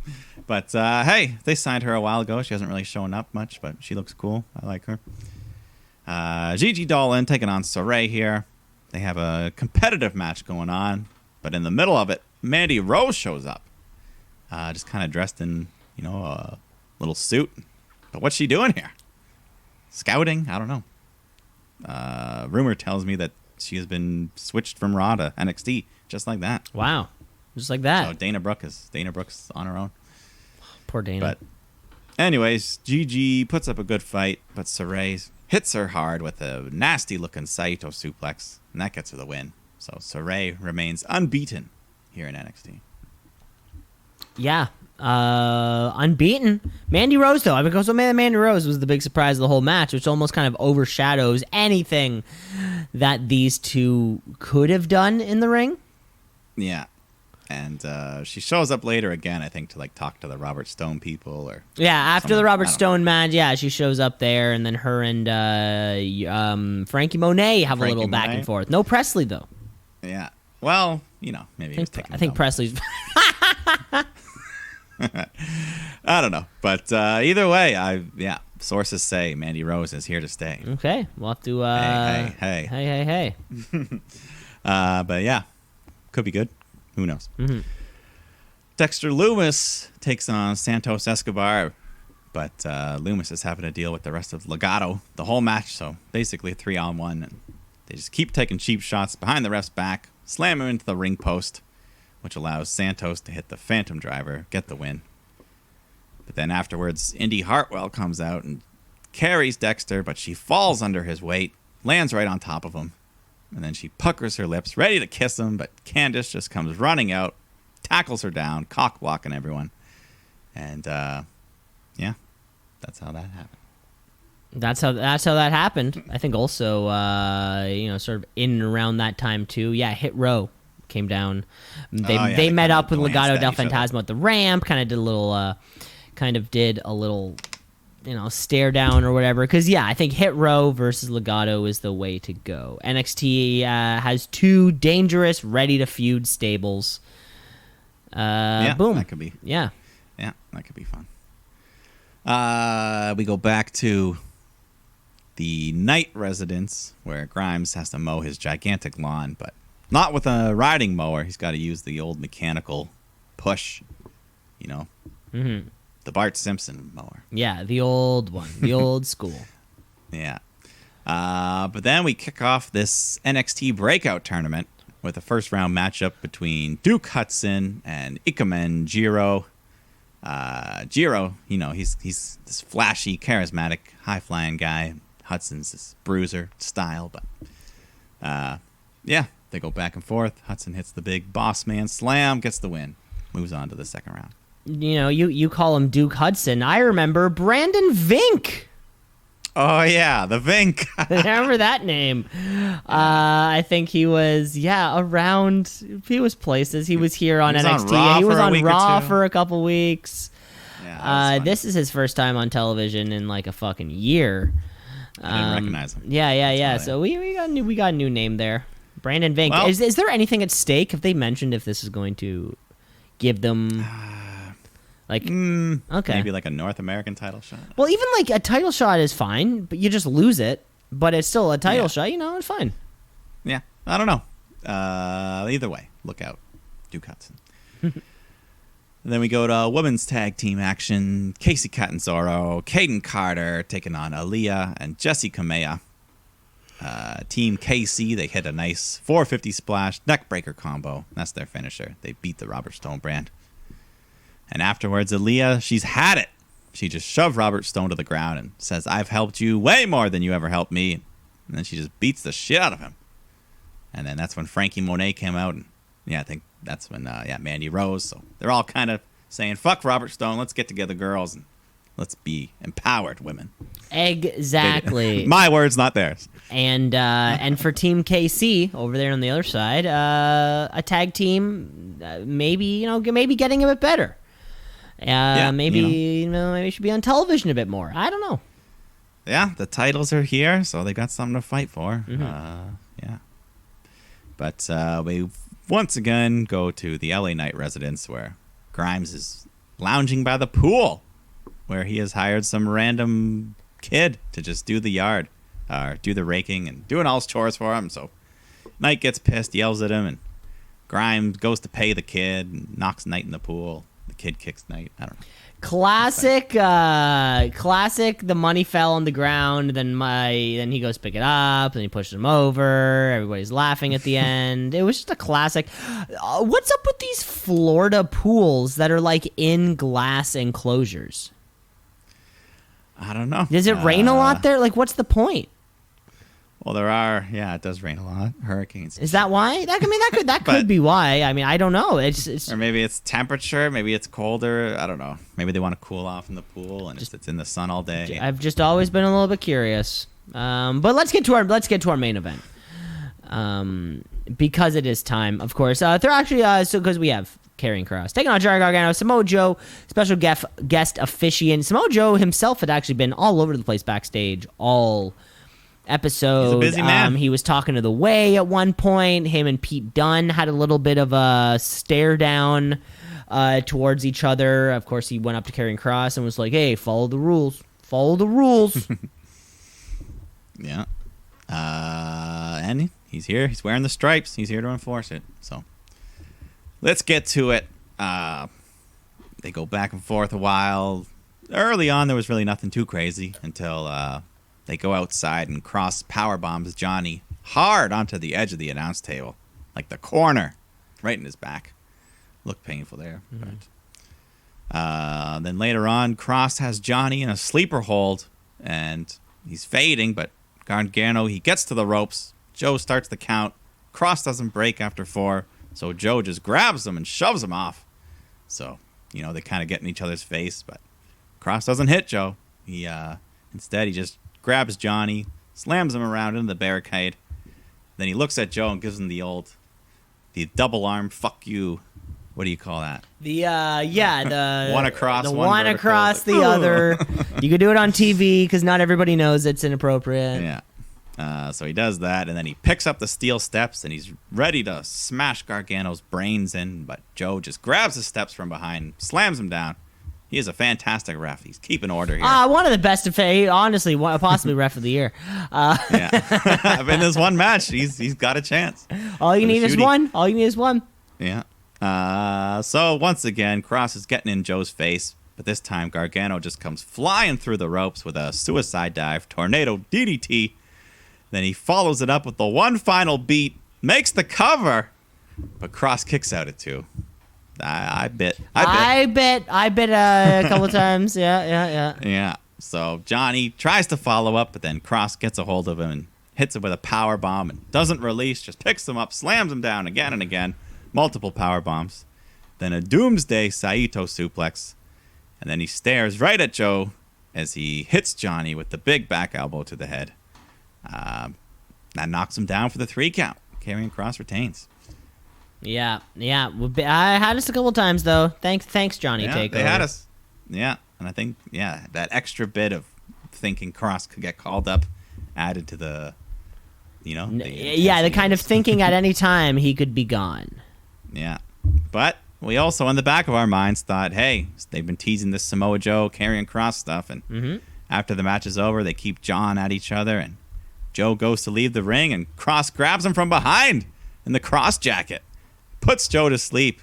But hey, they signed her a while ago. She hasn't really shown up much, but she looks cool. I like her. Gigi Dolan taking on Saray here. They have a competitive match going on, but in the middle of it, Mandy Rose shows up, just kind of dressed in, a little suit. But what's she doing here? Scouting? I don't know. Rumor tells me that she has been switched from Raw to NXT, just like that. Wow, just like that. So Dana Brooke's on her own. Poor Dana. But anyways, Gigi puts up a good fight, but Saray hits her hard with a nasty-looking Saito suplex, and that gets her the win. So Saray remains unbeaten here in NXT. Yeah, unbeaten. Mandy Rose, though, because Mandy Rose was the big surprise of the whole match, which almost kind of overshadows anything that these two could have done in the ring. Yeah. And she shows up later again, I think, to like talk to the Robert Stone people or Yeah, after the someone- Robert I don't Stone match, yeah, she shows up there, and then her and Frankie Monet have a Frankie little back Monet. and forth. No Presley though. know. Yeah. Well, maybe he was taking I think the Presley's. belt. I don't know, but either way, sources say Mandy Rose is here to stay. Okay, we'll have to. Hey. But yeah, could be good. Who knows? Mm-hmm. Dexter Loomis takes on Santos Escobar, but Loomis is having to deal with the rest of Legado the whole match. So basically, 3-on-1, and they just keep taking cheap shots behind the ref's back, slam him into the ring post, which allows Santos to hit the Phantom Driver, get the win. But then afterwards, Indy Hartwell comes out and carries Dexter, but she falls under his weight, lands right on top of him. And then she puckers her lips, ready to kiss him, but Candice just comes running out, tackles her down, cock blocking everyone. And, that's how that happened. That's how that happened. I think also, sort of in and around that time too. Yeah, Hit Row came down. They met kinda up with glanced Legado at del each other. Fantasma at the ramp. Kind of did a little, stare down or whatever. Because yeah, I think Hit Row versus Legado is the way to go. NXT has two dangerous, ready to feud stables. Boom. That could be. Yeah. Yeah, that could be fun. We go back to the night residence where Grimes has to mow his gigantic lawn, but not with a riding mower. He's got to use the old mechanical push, Mm-hmm. the Bart Simpson mower. Yeah, the old one, the old school. Yeah. But then we kick off this NXT breakout tournament with a first round matchup between Duke Hudson and Ikemen Jiro. Jiro, he's this flashy, charismatic, high-flying guy. Hudson's this bruiser style, but they go back and forth. Hudson hits the big boss man slam, gets the win, moves on to the second round. You call him Duke Hudson. I remember Brandon Vink. Oh yeah, the Vink. Remember that name? I think he was around. He was places. He was here on He was on NXT. Raw He was for a on week or Raw two. for a couple weeks. Yeah, that was funny. This is his first time on television in like a fucking year. I didn't recognize him. Yeah. why. So we got a new name there. Brandon Vink. Well- Is there anything at stake? Have they mentioned if this is going to give them okay? Maybe like a North American title shot. Well, even like a title shot is fine, but you just lose it. But it's still a title Yeah. shot. It's fine. Yeah, I don't know. Either way, look out, Duke Hudson. And then we go to women's tag team action. Casey Catanzaro, Kaden Carter taking on Aaliyah and Jessie Kamea. Team KC, they hit a nice 450 splash neckbreaker combo. That's their finisher. They beat the Robert Stone brand. And afterwards, Aaliyah, she's had it. She just shoved Robert Stone to the ground and says, "I've helped you way more than you ever helped me." And then she just beats the shit out of him. And then that's when Frankie Monet came out. And I think that's when, Mandy Rose. So they're all kind of saying, "Fuck Robert Stone. Let's get together, girls, and let's be empowered women." Exactly. My words, not theirs. And for Team KC over there on the other side, a tag team, maybe getting a bit better. Maybe it should be on television a bit more. I don't know. Yeah, the titles are here, so they got something to fight for. But we once again go to the LA Knight residence where Grimes is lounging by the pool, where he has hired some random kid to just do the yard, do the raking, and doing all his chores for him. So Knight gets pissed, yells at him, and Grimes goes to pay the kid and knocks Knight in the pool. The kid kicks Knight. I don't know. Classic. The money fell on the ground. Then he goes pick it up, and he pushes him over. Everybody's laughing at the end. It was just a classic. What's up with these Florida pools that are like in glass enclosures? I don't know. Does it rain a lot there? Like, what's the point? Well, there are. Yeah, it does rain a lot. Hurricanes. Is that why? That could be why. I mean, I don't know. It's Or maybe it's temperature. Maybe it's colder. I don't know. Maybe they want to cool off in the pool and it's in the sun all day. I've just always been a little bit curious. But let's get to our main event. because it is time, of course. They're actually because we have Karrion Kross taking on Johnny Gargano, Samoa Joe, special guest officiant. Samoa Joe himself had actually been all over the place backstage all episode. He's a busy man. He was talking to The Way at one point. Him and Pete Dunne had a little bit of a stare down towards each other. Of course, he went up to Karrion Kross and was like, "Hey, follow the rules. Follow the rules." Yeah. And he's here. He's wearing the stripes. He's here to enforce it. So let's get to it. They go back and forth a while. Early on, there was really nothing too crazy until they go outside and Kross power bombs Johnny hard onto the edge of the announce table, like the corner, right in his back. Looked painful there. But then later on, Kross has Johnny in a sleeper hold, and he's fading, but Gargano, he gets to the ropes. Joe starts the count. Kross doesn't break after 4, so Joe just grabs him and shoves him off. So, they kind of get in each other's face, but Kross doesn't hit Joe. He instead, he just grabs Johnny, slams him around into the barricade. Then he looks at Joe and gives him the double arm fuck you. What do you call that? The one across, the one one vertical. across the other. You could do it on TV because not everybody knows it's inappropriate. Yeah. So he does that, and then he picks up the steel steps, and he's ready to smash Gargano's brains in, but Joe just grabs the steps from behind, slams him down. He is a fantastic ref. He's keeping order here. One of the best, honestly, possibly ref of the year. Yeah. In this one match, he's got a chance. All you need is one. All you need is one. Yeah. So once again, Kross is getting in Joe's face, but this time Gargano just comes flying through the ropes with a suicide dive, tornado DDT. Then he follows it up with the one final beat, makes the cover, but Kross kicks out at 2. I bet a couple times. Yeah. Yeah. So Johnny tries to follow up, but then Kross gets a hold of him and hits him with a power bomb and doesn't release, just picks him up, slams him down again and again. Multiple power bombs. Then a doomsday Saito suplex. And then he stares right at Joe as he hits Johnny with the big back elbow to the head. That knocks him down for the 3 count. Karrion Kross retains. Yeah. I had us a couple times, though. Thanks, Johnny. Yeah, they had us. Yeah, and I think, that extra bit of thinking Kross could get called up added to the, the kind of thinking at any time he could be gone. Yeah, but we also, in the back of our minds, thought, hey, they've been teasing this Samoa Joe, Karrion Kross stuff, and after the match is over, they keep jawing at each other, and Joe goes to leave the ring, and Kross grabs him from behind in the Kross jacket, puts Joe to sleep.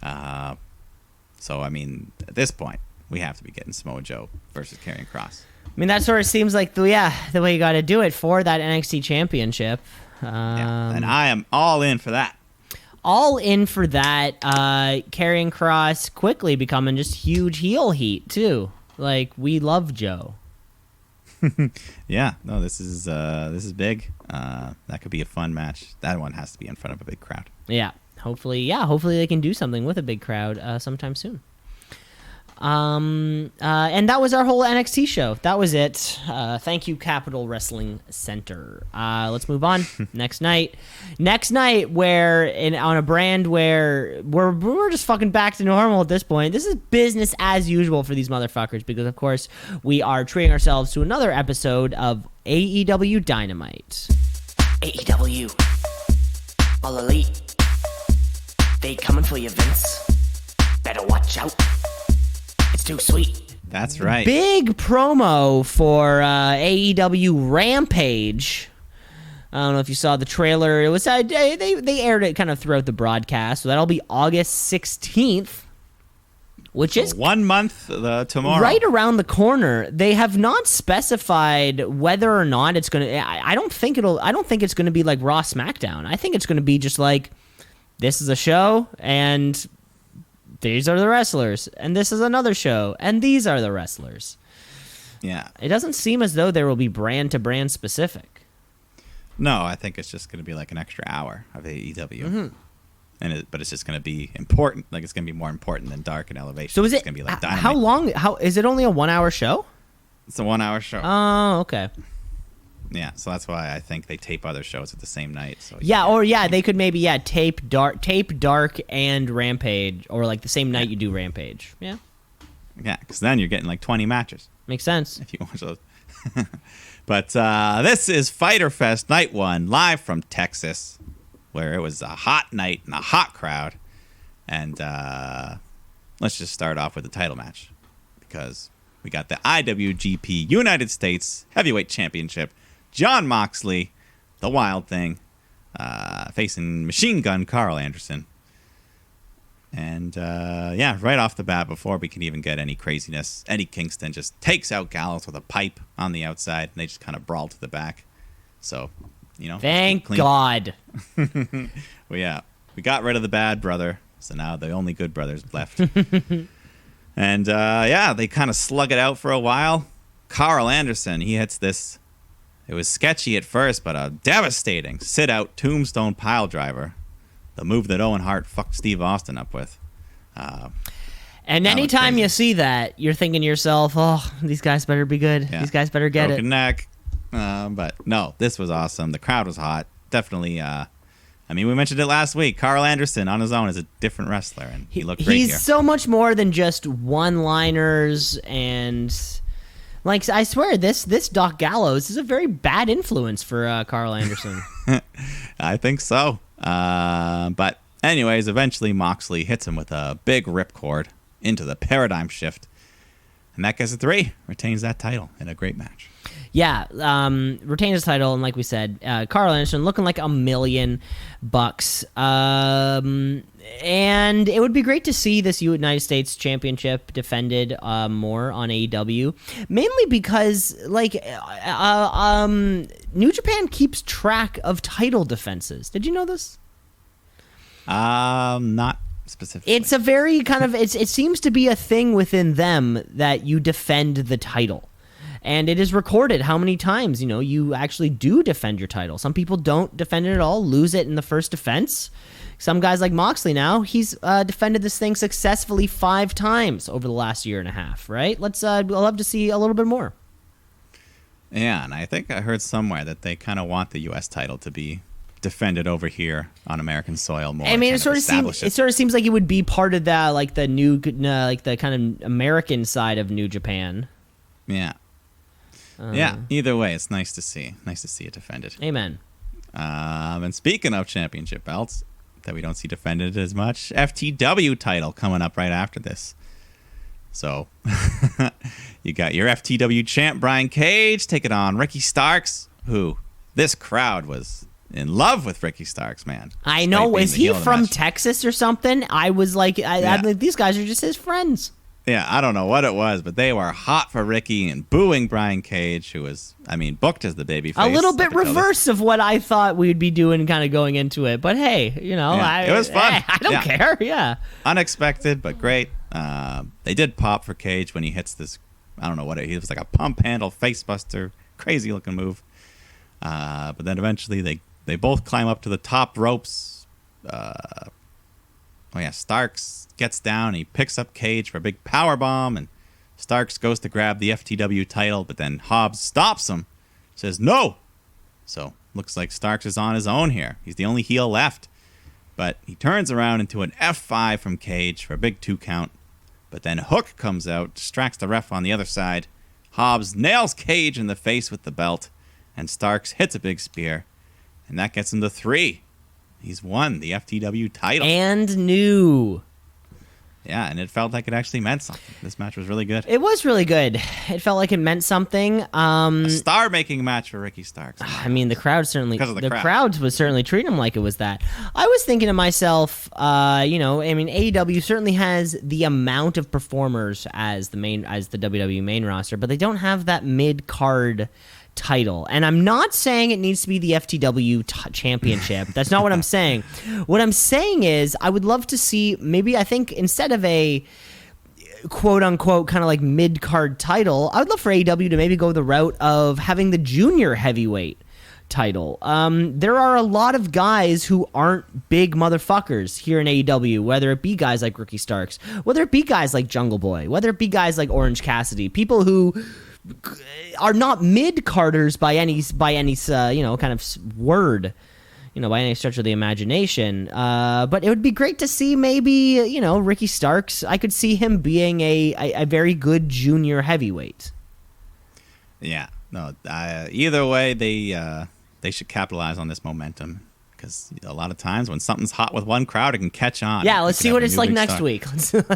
So, I mean, at this point, we have to be getting Samoa Joe versus Karrion Kross. I mean, that sort of seems like the way you got to do it for that NXT championship. And I am all in for that. All in for that. Karrion Kross quickly becoming just huge heel heat too. Like, we love Joe. Yeah, no, this is big. That could be a fun match. That one has to be in front of a big crowd. Yeah, hopefully they can do something with a big crowd sometime soon. And that was our whole NXT show. That was it. Thank you, Capital Wrestling Center. Let's move on. Next night, where on a brand where we're just fucking back to normal at this point. This is business as usual for these motherfuckers because, of course, we are treating ourselves to another episode of AEW Dynamite. AEW, All Elite, they coming for you, Vince. Better watch out. It's too sweet. That's right. Big promo for AEW Rampage. I don't know if you saw the trailer. It was they aired it kind of throughout the broadcast, so that'll be August 16th, which is 1 month tomorrow, right around the corner. They have not specified whether or not it's gonna. I don't think it's gonna be like Raw SmackDown. I think it's gonna be just like, this is a show and these are the wrestlers, and this is another show, and these are the wrestlers. Yeah. It doesn't seem as though there will be brand-to-brand specific. No, I think it's just going to be like an extra hour of AEW. But it's just going to be important. Like, it's going to be more important than Dark and Elevation. So is it's it, going to be like Dynamite. how long, is it only a 1 hour show? It's a 1 hour show. Oh, okay. Yeah, so that's why I think they tape other shows at the same night. So They could maybe tape Dark and Rampage, or like the same night you do Rampage. Yeah, because then you're getting like 20 matches makes sense. if you watch those. But this is Fyter Fest Night 1, live from Texas, where it was a hot night and a hot crowd. And let's just start off with the title match, because we got the IWGP United States Heavyweight Championship. Jon Moxley, the Wild Thing, facing Machine Gun Carl Anderson. And right off the bat, before we can even get any craziness, Eddie Kingston just takes out Gallows with a pipe on the outside, and they just kind of brawl to the back. So, Thank God. Well, yeah, we got rid of the bad brother, so now the only good brother's left. And they kind of slug it out for a while. Carl Anderson, he hits this. It was sketchy at first, but a devastating sit-out tombstone pile driver. The move that Owen Hart fucked Steve Austin up with. And anytime you see that, you're thinking to yourself, oh, these guys better be good. Yeah. These guys better get Broken it. neck. But no, this was awesome. The crowd was hot. Definitely, we mentioned it last week. Carl Anderson on his own is a different wrestler, and he looked great here. He's so much more than just one-liners and... Like, I swear, this Doc Gallows is a very bad influence for Carl Anderson. I think so. But anyways, eventually Moxley hits him with a big ripcord into the paradigm shift. And that gets a 3. Retains that title in a great match. Yeah, retains his title, and like we said, Carl Anderson looking like $1 million. And it would be great to see this United States Championship defended more on AEW, mainly because New Japan keeps track of title defenses. Did you know this? Not specifically. It's a very kind of it seems to be a thing within them that you defend the title. And it is recorded how many times, you actually do defend your title. Some people don't defend it at all, lose it in the first defense. Some guys like Moxley now, he's defended this thing successfully 5 times over the last year and a half, right? I'd love to see a little bit more. Yeah, and I think I heard somewhere that they kind of want the U.S. title to be defended over here on American soil more. I mean, it sort of seems like it would be part of that, like the new, like the kind of American side of New Japan. Yeah. Either way, it's nice to see. Nice to see it defended. Amen. And speaking of championship belts that we don't see defended as much, FTW title coming up right after this. So you got your FTW champ Brian Cage taking on Ricky Starks, who this crowd was in love with Ricky Starks, man. I know. Is he from Texas or something? I was like, I mean, these guys are just his friends. Yeah, I don't know what it was, but they were hot for Ricky and booing Brian Cage, who was, booked as the babyface. A little bit reverse of what I thought we'd be doing kind of going into it. But hey, it was fun. I don't care, yeah. Unexpected, but great. They did pop for Cage when he hits this, I don't know what it was, like a pump handle face buster, crazy looking move. But then eventually they both climb up to the top ropes. Starks gets down. He picks up Cage for a big power bomb, and Starks goes to grab the FTW title, but then Hobbs stops him, says no. So looks like Starks is on his own here. He's the only heel left, but he turns around into an F5 from Cage for a big 2 count. But then Hook comes out, distracts the ref on the other side. Hobbs nails Cage in the face with the belt, and Starks hits a big spear, and that gets him to 3. He's won the FTW title. And new. Yeah, and it felt like it actually meant something. This match was really good. It was really good. It felt like it meant something. A star-making match for Ricky Starks. I mean, the crowd certainly... Because of the crowd. crowd was certainly treating him like it was that. I was thinking to myself, AEW certainly has the amount of performers as the WWE main roster, but they don't have that mid-card title. And I'm not saying it needs to be the FTW championship. That's not what I'm saying. What I'm saying is I would love to see, maybe I think instead of a quote-unquote kind of like mid-card title, I would love for AEW to maybe go the route of having the junior heavyweight title. There are a lot of guys who aren't big motherfuckers here in AEW, whether it be guys like Ricky Starks, whether it be guys like Jungle Boy, whether it be guys like Orange Cassidy, people who are not mid-carders by any kind of word, by any stretch of the imagination. But it would be great to see maybe, Ricky Starks. I could see him being a very good junior heavyweight. Yeah. No. Either way, they should capitalize on this momentum. Because a lot of times when something's hot with one crowd, it can catch on. Yeah, let's see what it's like next week.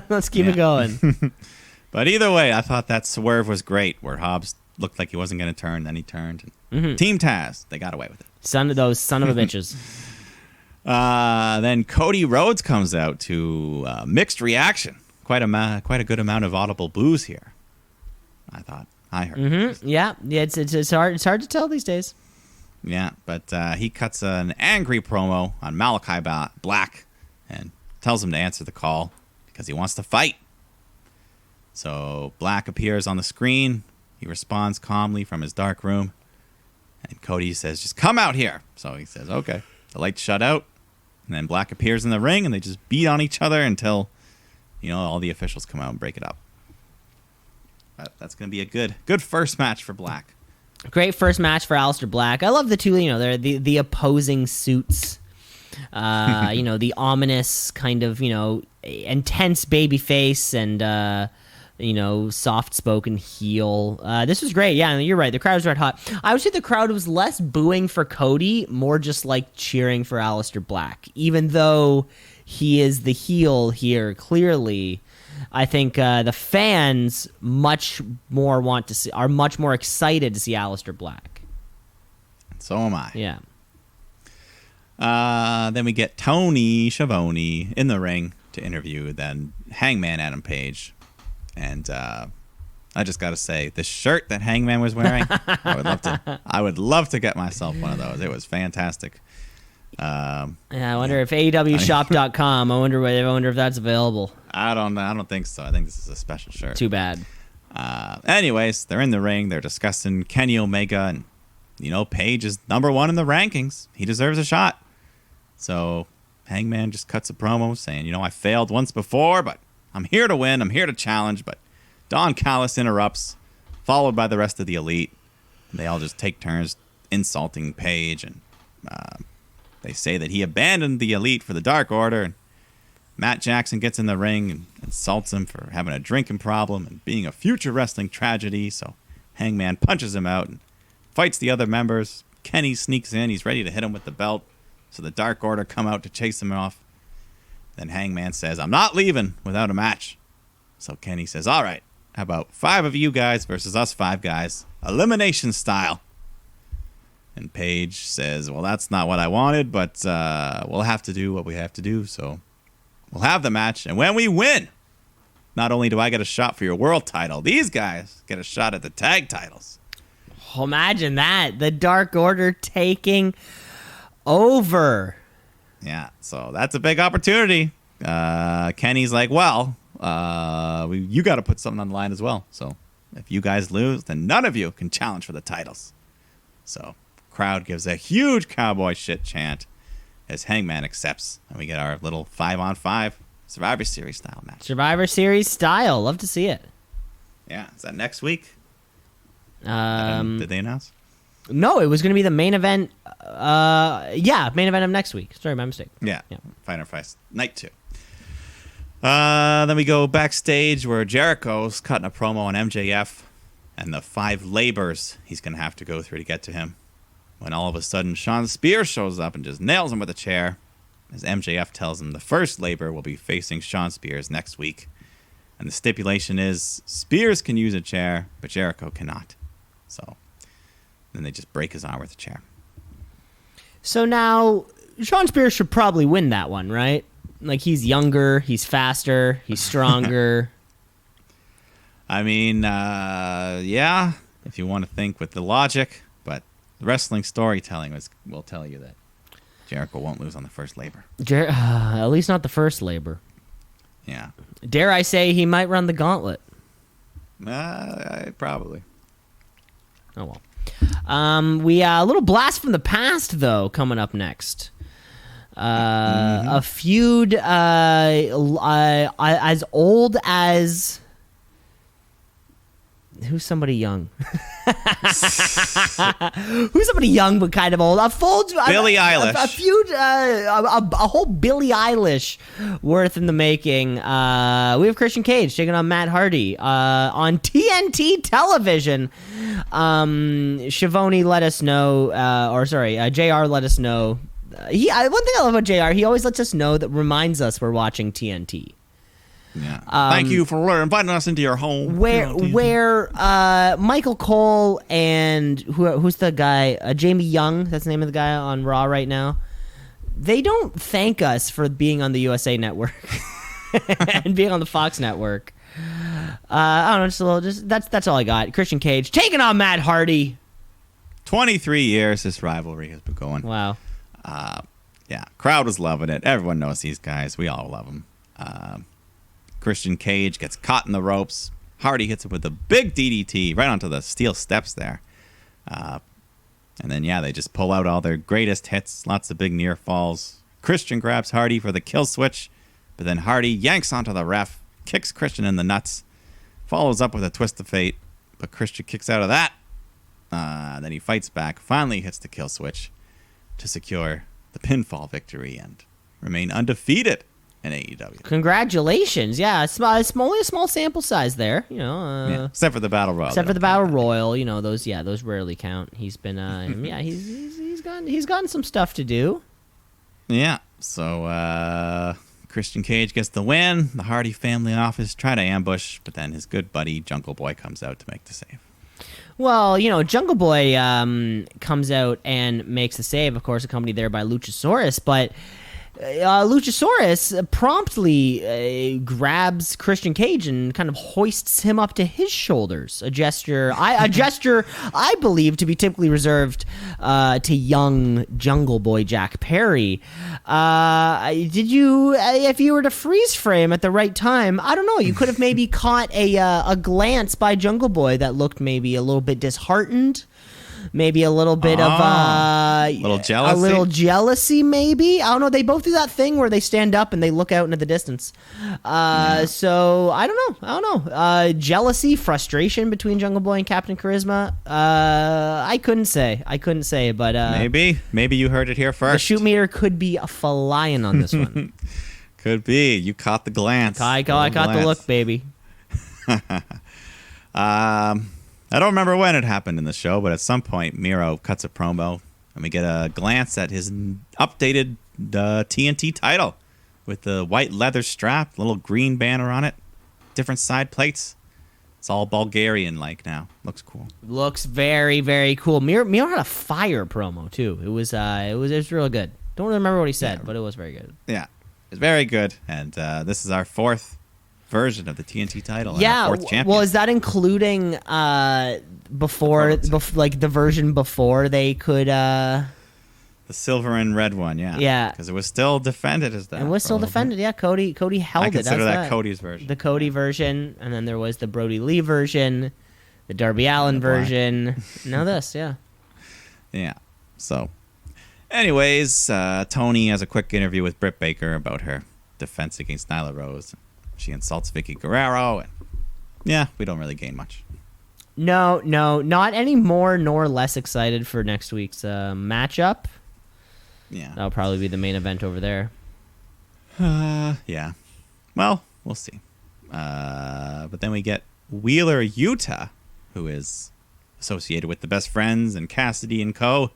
Let's keep it going. But either way, I thought that swerve was great, where Hobbs looked like he wasn't going to turn, then he turned. Team Taz, they got away with it. Son of a bitches. Then Cody Rhodes comes out to mixed reaction. Quite a good amount of audible boos here. I heard. Yeah, it's hard to tell these days. Yeah, but he cuts an angry promo on Malachi Black and tells him to answer the call because he wants to fight. So Black appears on the screen. He responds calmly from his dark room. And Cody says, just come out here. So he says, okay. The lights shut out. And then Black appears in the ring and they just beat on each other until, all the officials come out and break it up. But that's going to be a good first match for Black. Great first match for Aleister Black. I love the two, they're the opposing suits. The ominous kind of, intense baby face and, soft-spoken heel. This was great. Yeah, you're right. The crowd was red hot. I would say the crowd was less booing for Cody, more just like cheering for Aleister Black. Even though he is the heel here, clearly, I think the fans are much more excited to see Aleister Black. So am I. Yeah. Then we get Tony Schiavone in the ring to interview then Hangman Adam Page. And I just got to say, the shirt that Hangman was wearing, I would love to get myself one of those. It was fantastic. I wonder if AEWshop.com. I wonder if that's available. I don't think so. I think this is a special shirt. Too bad. Anyways, they're in the ring. They're discussing Kenny Omega, and Page is number 1 in the rankings. He deserves a shot. So Hangman just cuts a promo saying, I failed once before, but I'm here to win. I'm here to challenge. But Don Callis interrupts, followed by the rest of the Elite. They all just take turns insulting Page, and they say that he abandoned the Elite for the Dark Order. And Matt Jackson gets in the ring and insults him for having a drinking problem and being a future wrestling tragedy. So Hangman punches him out and fights the other members. Kenny sneaks in. He's ready to hit him with the belt. So the Dark Order come out to chase him off. Then Hangman says, I'm not leaving without a match. So Kenny says, all right, how about 5 of you guys versus us 5 guys, elimination style. And Page says, well, that's not what I wanted, but we'll have to do what we have to do. So we'll have the match. And when we win, not only do I get a shot for your world title, these guys get a shot at the tag titles. Oh, imagine that. The Dark Order taking over. Yeah, so that's a big opportunity. Kenny's like, well, you got to put something on the line as well. So if you guys lose, then none of you can challenge for the titles. So crowd gives a huge cowboy shit chant as Hangman accepts. And we get our little 5-on-5 Survivor Series style match. Survivor Series style. Love to see it. Yeah, is that next week? Did they announce? No, it was going to be the main event. Main event of next week. Sorry, my mistake. Yeah. Fyter Fight Night 2. Then we go backstage where Jericho's cutting a promo on MJF and the 5 labors he's going to have to go through to get to him. When all of a sudden Sean Spears shows up and just nails him with a chair, as MJF tells him the first labor will be facing Sean Spears next week. And the stipulation is Spears can use a chair, but Jericho cannot. So then they just break his arm with a chair. So now Sean Spears should probably win that one, right? Like, he's younger, he's faster, he's stronger. I mean, yeah, if you want to think with the logic, but wrestling storytelling will tell you that Jericho won't lose on the first labor. At least not the first labor. Yeah. Dare I say he might run the gauntlet? Probably. Oh, well. We a little blast from the past, though, coming up next. A feud as old as Who's somebody young? Who's somebody young but kind of old? Billie Eilish. A whole Billie Eilish worth in the making. We have Christian Cage taking on Matt Hardy on TNT television. Schiavone let us know, JR let us know. One thing I love about JR, he always lets us know that reminds us we're watching TNT. Yeah. Thank you for inviting us into your home. Where Michael Cole and who's the guy? Jamie Young, that's the name of the guy on Raw right now. They don't thank us for being on the USA Network and being on the Fox Network. I don't know, that's all I got. Christian Cage taking on Matt Hardy. 23 years this rivalry has been going. Wow. Yeah, crowd was loving it. Everyone knows these guys. We all love them. Christian Cage gets caught in the ropes. Hardy hits him with a big DDT right onto the steel steps there. And then, they just pull out all their greatest hits. Lots of big near falls. Christian grabs Hardy for the kill switch, but then Hardy yanks onto the ref, kicks Christian in the nuts, follows up with a twist of fate, but Christian kicks out of that. Then he fights back, finally hits the kill switch to secure the pinfall victory and remain undefeated in AEW. Congratulations. Yeah, it's only a small sample size there, except for the Battle Royal. Except for the Battle Royal, those rarely count. He's been he's gotten some stuff to do. Yeah. So Christian Cage gets the win. The Hardy family office try to ambush, but then his good buddy Jungle Boy comes out to make the save. Well, Jungle Boy comes out and makes the save, of course, accompanied there by Luchasaurus, but Luchasaurus promptly grabs Christian Cage and kind of hoists him up to his shoulders. A gesture I believe to be typically reserved to young Jungle Boy Jack Perry. If you were to freeze frame at the right time, I don't know, you could have maybe caught a glance by Jungle Boy that looked maybe a little bit disheartened. Maybe a little bit of jealousy. A little jealousy, maybe. I don't know. They both do that thing where they stand up and they look out into the distance. So I don't know. Jealousy, frustration between Jungle Boy and Captain Charisma. I couldn't say, but maybe you heard it here first. The shoot meter could be flying on this one. Could be. You caught the glance. I caught the look, baby. I don't remember when it happened in the show, but at some point, Miro cuts a promo, and we get a glance at his updated TNT title with the white leather strap, little green banner on it, different side plates. It's all Bulgarian-like now. Looks cool. Looks very, very cool. Miro had a fire promo too. It was real good. Don't remember what he said, but it was very good. Yeah, it's very good, and this is our fourth version of the TNT title. Yeah, fourth champion. Well, is that including before the version before they could the silver and red one? Yeah, because it was still defended as that. It was still defended. Yeah, Cody held it. I consider that Cody's version. The Cody version, and then there was the Brody Lee version, the Darby Allin version. Now this, yeah. So, anyways, Tony has a quick interview with Britt Baker about her defense against Nyla Rose. She insults Vicky Guerrero, and we don't really gain much. No, not any more nor less excited for next week's matchup. Yeah, that'll probably be the main event over there. Yeah. Well, we'll see. But then we get Wheeler Yuta, who is associated with the Best Friends and Cassidy and Co.,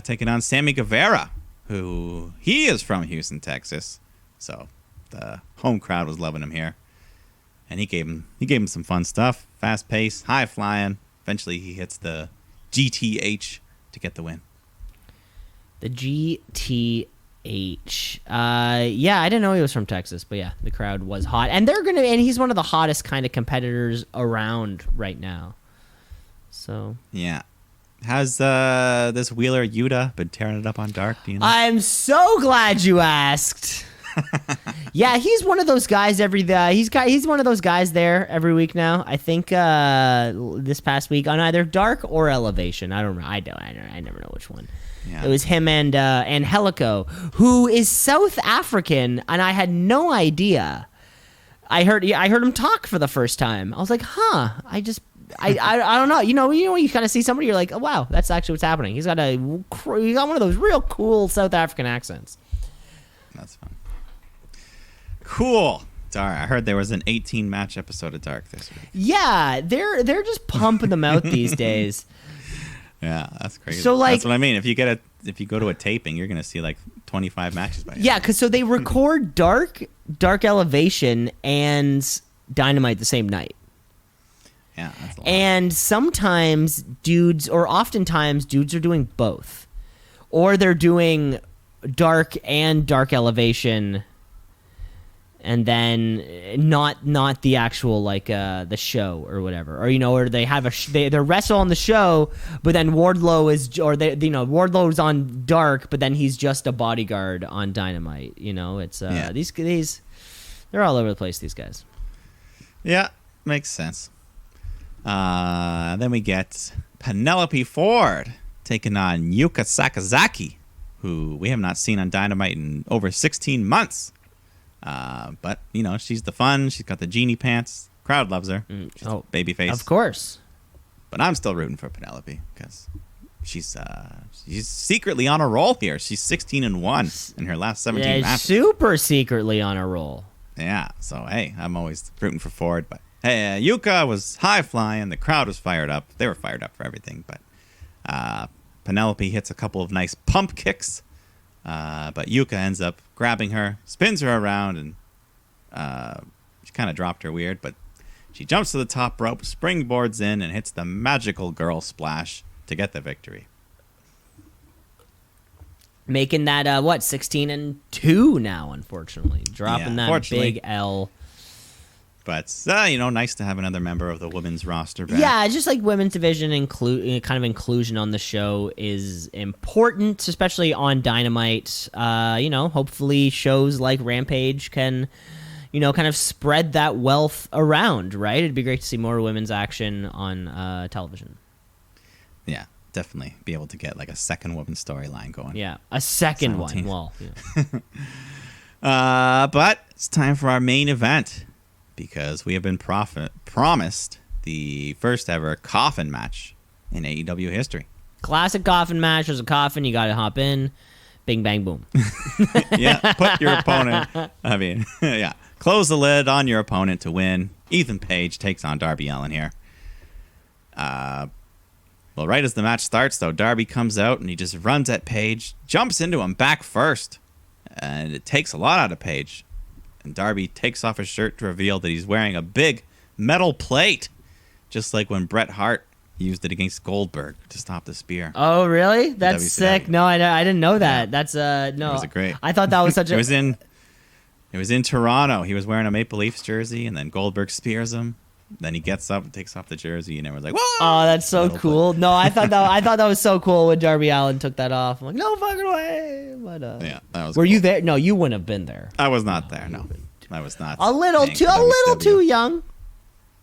taking on Sammy Guevara, who he is from Houston, Texas. So the home crowd was loving him here, and he gave him some fun stuff. Fast pace, high flying. Eventually, he hits the GTH to get the win. The GTH. I didn't know he was from Texas, but the crowd was hot, and he's one of the hottest kind of competitors around right now. So how's this Wheeler Yuta been tearing it up on Dark? Do you know? I'm so glad you asked. He's one of those guys he's one of those guys there every week now. I think this past week on either Dark or Elevation. I don't know. I never know which one. Yeah. It was him and Angelico, who is South African, and I had no idea. I heard him talk for the first time. I was like, huh. I don't know. You kind of see somebody, you're like, oh wow, that's actually what's happening. He's got one of those real cool South African accents. That's fun. Cool. Dark. I heard there was an 18-match episode of Dark this week. Yeah, they're just pumping them out these days. Yeah, that's crazy. So, like, that's what I mean. If you go to a taping, you're gonna see like 25 matches by now. Yeah, because so they record Dark Elevation, and Dynamite the same night. Yeah, that's a lot. And sometimes oftentimes dudes are doing both, or they're doing Dark and Dark Elevation, and then not the actual like the show or whatever, or or they have they wrestle on the show, but then Wardlow's on Dark, but then he's just a bodyguard on Dynamite. It's these they're all over the place, these guys. Yeah, makes sense. Then we get Penelope Ford taking on Yuka Sakazaki, who we have not seen on Dynamite in over 16 months. But, she's the fun. She's got the genie pants. Crowd loves her. She's a babyface. Of course. But I'm still rooting for Penelope because she's secretly on a roll here. She's 16-1 in her last 17 matches. Super secretly on a roll. Yeah, so, hey, I'm always rooting for Ford. But, hey, Yuka was high-flying. The crowd was fired up. They were fired up for everything. But Penelope hits a couple of nice pump kicks. But Yuka ends up grabbing her, spins her around, and she kind of dropped her weird. But she jumps to the top rope, springboards in, and hits the magical girl splash to get the victory. Making that 16-2 now, unfortunately, dropping that big L. But nice to have another member of the women's roster back. Yeah, just like women's division inclusion on the show is important, especially on Dynamite. Hopefully shows like Rampage can, kind of spread that wealth around. Right? It'd be great to see more women's action on television. Yeah. Definitely be able to get like a second woman storyline going. Yeah, a second one. Well, but it's time for our main event because we have been promised the first ever coffin match in AEW history. Classic coffin match. There's a coffin. You got to hop in. Bing, bang, boom. Yeah, put your opponent. Close the lid on your opponent to win. Ethan Page takes on Darby Allin here. Well, right as the match starts, though, Darby comes out and he just runs at Page, jumps into him back first, and it takes a lot out of Page. And Darby takes off his shirt to reveal that he's wearing a big metal plate, just like when Bret Hart used it against Goldberg to stop the spear. Oh, really? That's sick. No, I didn't know that. Yeah. That's no. It was great. I thought that was such a. It was in Toronto. He was wearing a Maple Leafs jersey, and then Goldberg spears him. Then he gets up and takes off the jersey, and everyone's like, "Whoa!" Oh, that's so cool. No, I thought that was so cool when Darby Allin took that off. I'm like, no fucking way. But yeah, that was. Were you there? No, you wouldn't have been there. I was not there. No, I was not. A little too young.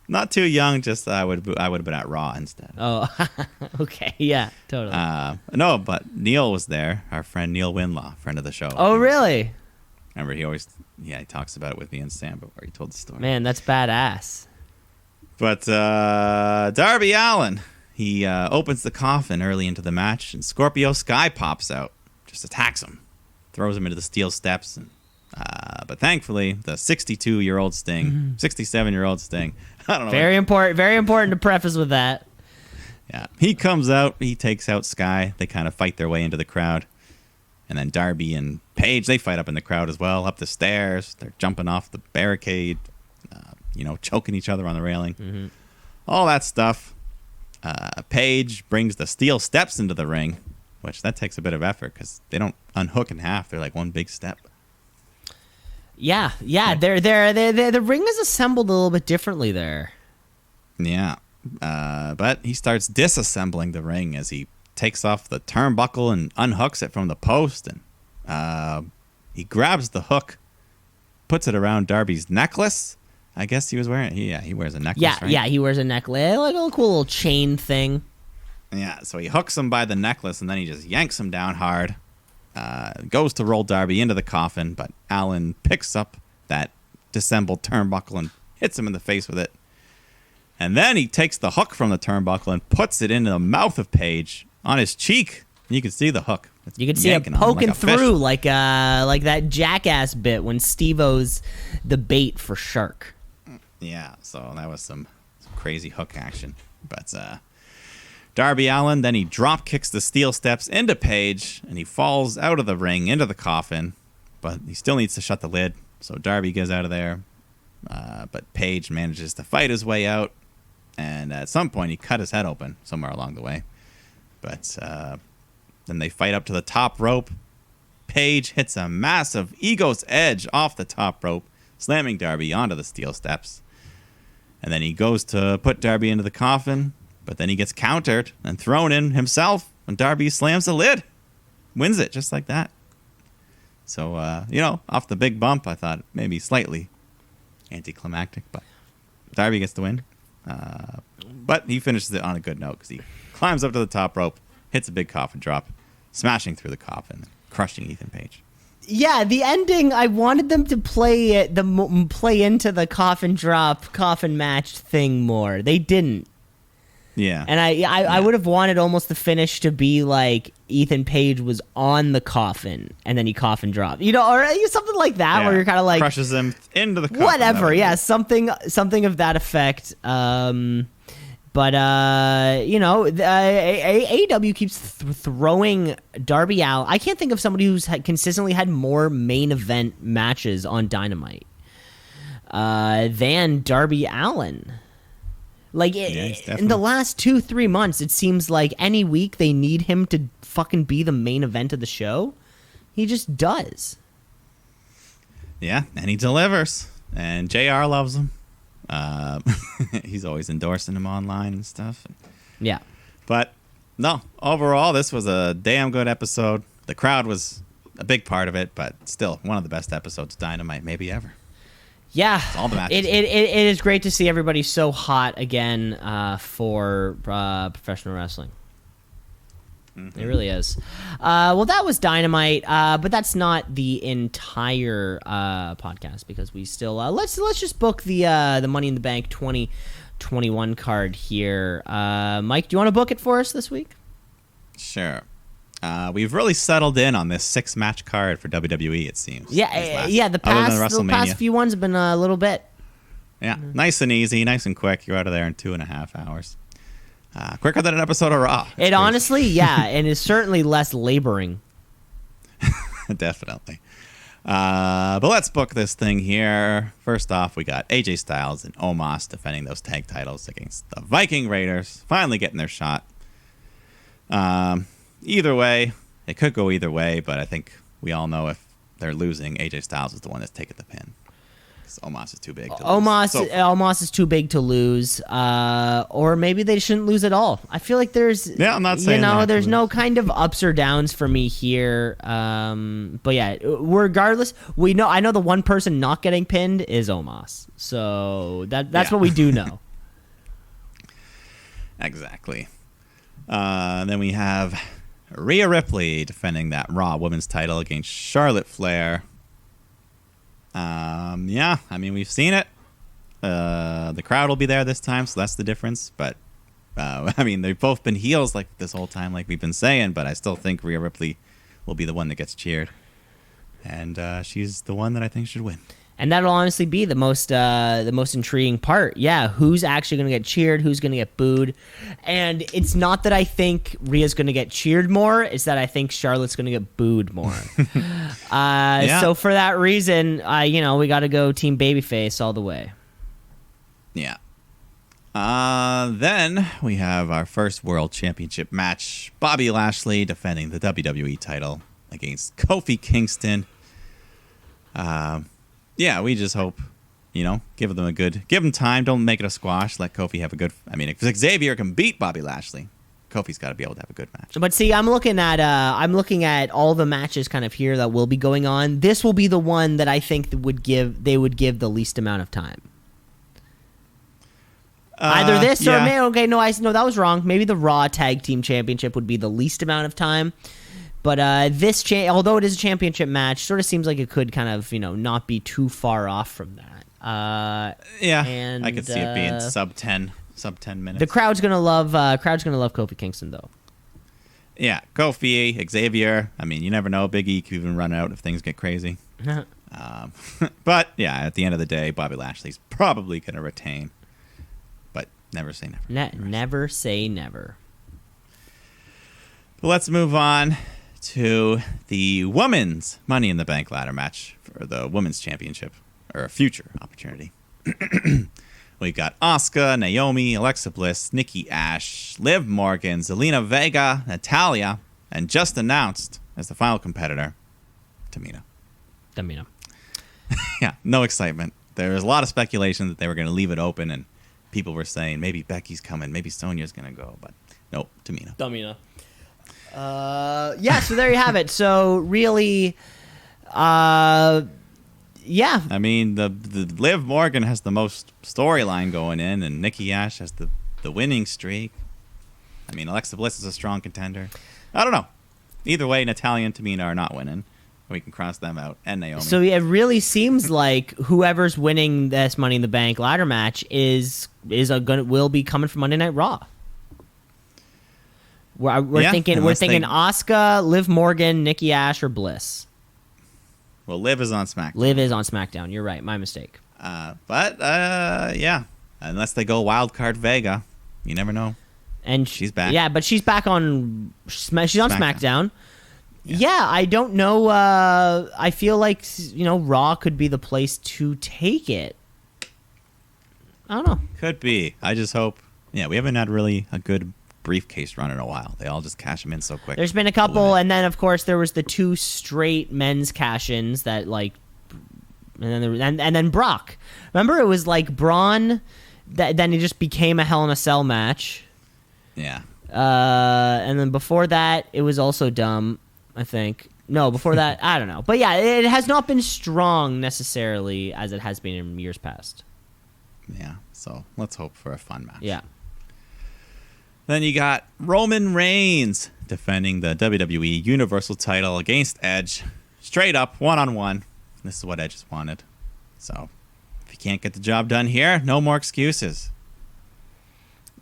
Not too young. Just I would have been at Raw instead. Oh, okay, yeah, totally. No, but Neil was there. Our friend Neil Winlaw, friend of the show. Oh, really? Remember, he talks about it with me and Sam before he told the story. Man, that's badass. But Darby Allin, he opens the coffin early into the match, and Scorpio Sky pops out, just attacks him, throws him into the steel steps. And, but thankfully, the 62-year-old Sting, 67-year-old Sting, I don't know. Very important to preface with that. Yeah, he comes out, he takes out Sky. They kind of fight their way into the crowd. And then Darby and Paige, they fight up in the crowd as well, up the stairs. They're jumping off the barricade. Choking each other on the railing. Mm-hmm. All that stuff. Paige brings the steel steps into the ring, which that takes a bit of effort because they don't unhook in half. They're like one big step. Yeah. The ring is assembled a little bit differently there. Yeah. But he starts disassembling the ring as he takes off the turnbuckle and unhooks it from the post. And he grabs the hook, puts it around Darby's necklace. I guess he was wearing it. He wears a necklace, right? Yeah, he wears a necklace. Like a cool little chain thing. Yeah, so he hooks him by the necklace, and then he just yanks him down hard. Goes to roll Darby into the coffin, but Allin picks up that disassembled turnbuckle and hits him in the face with it. And then he takes the hook from the turnbuckle and puts it into the mouth of Paige on his cheek. And you can see the hook. It's You can see it yanking on him poking like a fish. through like that Jackass bit when Steve-O's the bait for shark. Yeah, so that was some crazy hook action. But Darby Allin, then he drop kicks the steel steps into Paige, and he falls out of the ring into the coffin. But he still needs to shut the lid, so Darby gets out of there. But Paige manages to fight his way out, and at some point he cut his head open somewhere along the way. But then they fight up to the top rope. Paige hits a massive Ego's Edge off the top rope, slamming Darby onto the steel steps. And then he goes to put Darby into the coffin, but then he gets countered and thrown in himself, and Darby slams the lid. Wins it just like that. So, off the big bump, I thought maybe slightly anticlimactic, but Darby gets the win. But he finishes it on a good note because he climbs up to the top rope, hits a big coffin drop, smashing through the coffin, crushing Ethan Page. Yeah, the ending, I wanted them to play into the coffin match thing more. They didn't. Yeah. And I would have wanted almost the finish to be like Ethan Page was on the coffin and then he coffin dropped. Or something like that where you're kind of like crushes him into the coffin. Whatever, yeah, something of that effect. But AEW keeps throwing Darby Allin. I can't think of somebody who's consistently had more main event matches on Dynamite than Darby Allin. Like in the last 2-3 months, it seems like any week they need him to fucking be the main event of the show. He just does. Yeah, and he delivers. And JR loves him. He's always endorsing him online and stuff. Yeah. But no, overall, this was a damn good episode. The crowd was a big part of it, but still one of the best episodes of Dynamite maybe ever. Yeah, all the matches. It is great to see everybody so hot again for professional wrestling. Mm-hmm. It really is. Well, that was Dynamite, but that's not the entire podcast because we still let's just book the Money in the Bank 2021 card here. Mike, do you want to book it for us this week? Sure. We've really settled in on this 6-match card for WWE, it seems. Yeah. The past few ones have been a little bit. Yeah, nice and easy, nice and quick. You're out of there in 2.5 hours. Quicker than an episode of Raw. It honestly, yeah, and is certainly less laboring. Definitely. But let's book this thing here. First off, we got AJ Styles and Omos defending those tag titles against the Viking Raiders, finally getting their shot. Either way, it could go either way, but I think we all know if they're losing, AJ Styles is the one that's taking the pin. Because Omos is too big to lose. Omos is too big to lose, or maybe they shouldn't lose at all. I feel like there's, I'm not saying there's no kind of ups or downs for me here. But yeah, regardless, I know the one person not getting pinned is Omos, so that's what we do know. Exactly. Then we have Rhea Ripley defending that Raw Women's title against Charlotte Flair. We've seen it. The crowd will be there this time, so that's the difference. But, they've both been heels like this whole time, like we've been saying, but I still think Rhea Ripley will be the one that gets cheered. And she's the one that I think should win. And that'll honestly be the most intriguing part. Yeah, who's actually going to get cheered? Who's going to get booed? And it's not that I think Rhea's going to get cheered more. It's that I think Charlotte's going to get booed more. So for that reason, we got to go Team Babyface all the way. Yeah. Then we have our first World Championship match. Bobby Lashley defending the WWE title against Kofi Kingston. We just hope, give them time. Don't make it a squash. Let Kofi have a good. If Xavier can beat Bobby Lashley, Kofi's got to be able to have a good match. But see, I'm looking at all the matches kind of here that will be going on. This will be the one that I think they would give the least amount of time. Either this or that was wrong. Maybe the Raw Tag Team Championship would be the least amount of time. But although it is a championship match, sort of seems like it could kind of, not be too far off from that. I could see it being sub 10 sub 10 minutes. The crowd's gonna love Kofi Kingston though. Yeah, Kofi, Xavier. I mean, you never know. Big E could even run out if things get crazy. But yeah, at the end of the day, Bobby Lashley's probably going to retain. But never say never. Never say never. But let's move on to the women's Money in the Bank ladder match for the women's championship, or a future opportunity. We've got Asuka, Naomi, Alexa Bliss, Nikki Ash, Liv Morgan, Zelina Vega, Natalya, and just announced as the final competitor, Tamina. Yeah, no excitement. There was a lot of speculation that they were going to leave it open, and people were saying maybe Becky's coming, maybe Sonya's going to go, but nope, Tamina. Yeah, so there you have it. So really, yeah. I mean, the Liv Morgan has the most storyline going in, and Nikki Ash has the winning streak. I mean, Alexa Bliss is a strong contender. I don't know. Either way, Natalya and Tamina are not winning. We can cross them out, and Naomi. So it really seems like whoever's winning this Money in the Bank ladder match will be coming from Monday Night Raw. We're thinking Asuka, Liv Morgan, Nikki Ash, or Bliss. Well, Liv is on SmackDown. Liv is on SmackDown. You're right. My mistake. But yeah, unless they go wild card Vega, you never know. And she's back. Yeah, but she's back on. She's on SmackDown. Yeah, I don't know. I feel like Raw could be the place to take it. I don't know. Could be. I just hope. Yeah, we haven't had really a good briefcase run in a while. They all just cash them in so quick. There's been a couple, and then of course there was the 2 straight men's cash-ins that and then Brock. Remember, it was like Braun. Then it just became a Hell in a Cell match. Yeah. And then before that, it was also dumb. I think. No, before that, I don't know. But yeah, it has not been strong necessarily as it has been in years past. Yeah, so let's hope for a fun match. Yeah. Then you got Roman Reigns defending the WWE Universal title against Edge. Straight up, one-on-one. This is what Edge has wanted. So, if you can't get the job done here, no more excuses.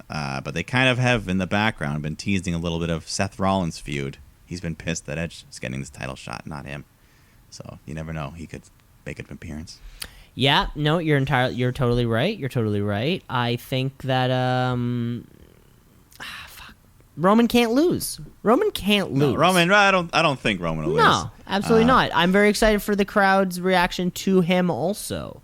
But they kind of have, in the background, been teasing a little bit of Seth Rollins' feud. He's been pissed that Edge is getting this title shot, not him. So you never know. He could make an appearance. Yeah, no, you're totally right. You're totally right. I think that Roman can't lose. Roman can't lose. No, Roman, I don't think Roman will lose. No, absolutely not. I'm very excited for the crowd's reaction to him also.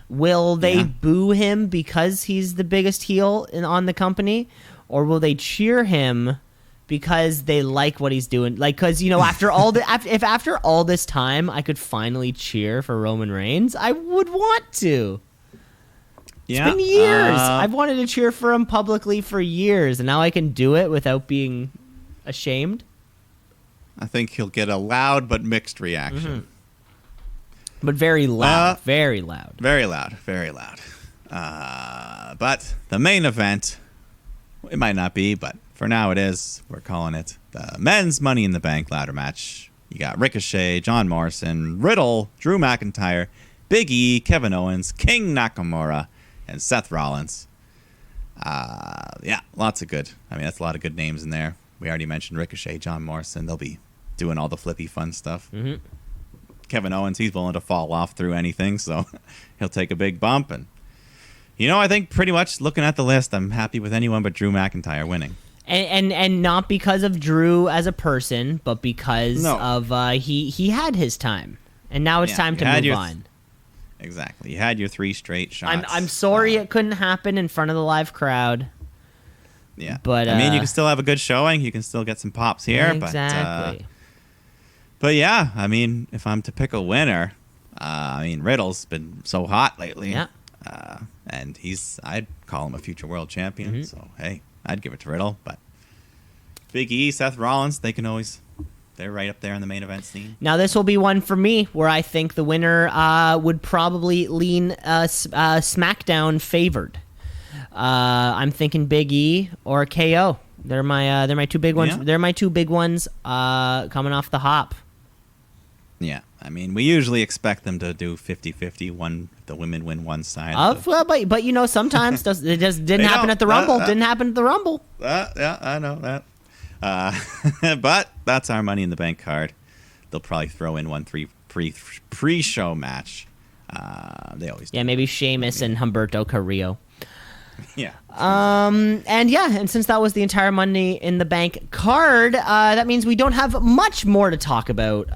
Will they boo him because he's the biggest heel on the company, or will they cheer him because they like what he's doing? Like, because after all after all this time, I could finally cheer for Roman Reigns, I would want to. Yeah. It's been years. I've wanted to cheer for him publicly for years, and now I can do it without being ashamed. I think he'll get a loud but mixed reaction. Mm-hmm. But very loud. Very loud. Very loud. Very loud. But the main event, it might not be, but for now it is. We're calling it the men's Money in the Bank ladder match. You got Ricochet, John Morrison, Riddle, Drew McIntyre, Big E, Kevin Owens, King Nakamura, and Seth Rollins. Yeah, lots of good. I mean, that's a lot of good names in there. We already mentioned Ricochet, John Morrison. They'll be doing all the flippy fun stuff. Mm-hmm. Kevin Owens, he's willing to fall off through anything, so he'll take a big bump. And I think pretty much looking at the list, I'm happy with anyone but Drew McIntyre winning. And not because of Drew as a person, but because of he had his time, and now it's time to move on. Exactly, you had your 3 straight shots. I'm sorry it couldn't happen in front of the live crowd. Yeah, but I mean, you can still have a good showing. You can still get some pops here. Exactly. But yeah, I mean, if I'm to pick a winner, I mean, Riddle's been so hot lately. Yeah. And I'd call him a future world champion. Mm-hmm. So, hey, I'd give it to Riddle. But Big E, Seth Rollins, they're right up there in the main event scene. Now, this will be one for me where I think the winner would probably lean SmackDown favored. I'm thinking Big E or KO. They're my 2 big ones. Yeah. They're my 2 big ones coming off the hop. Yeah, I mean, we usually expect them to do 50-50. The women win one side. Well, but sometimes it just didn't They happen don't. at the Rumble. Didn't happen at the Rumble. Yeah, I know that. But that's our Money in the Bank card. They'll probably throw in one pre-show match. They always do. Yeah, maybe Sheamus and Humberto Carrillo. Yeah. And since that was the entire Money in the Bank card, that means we don't have much more to talk about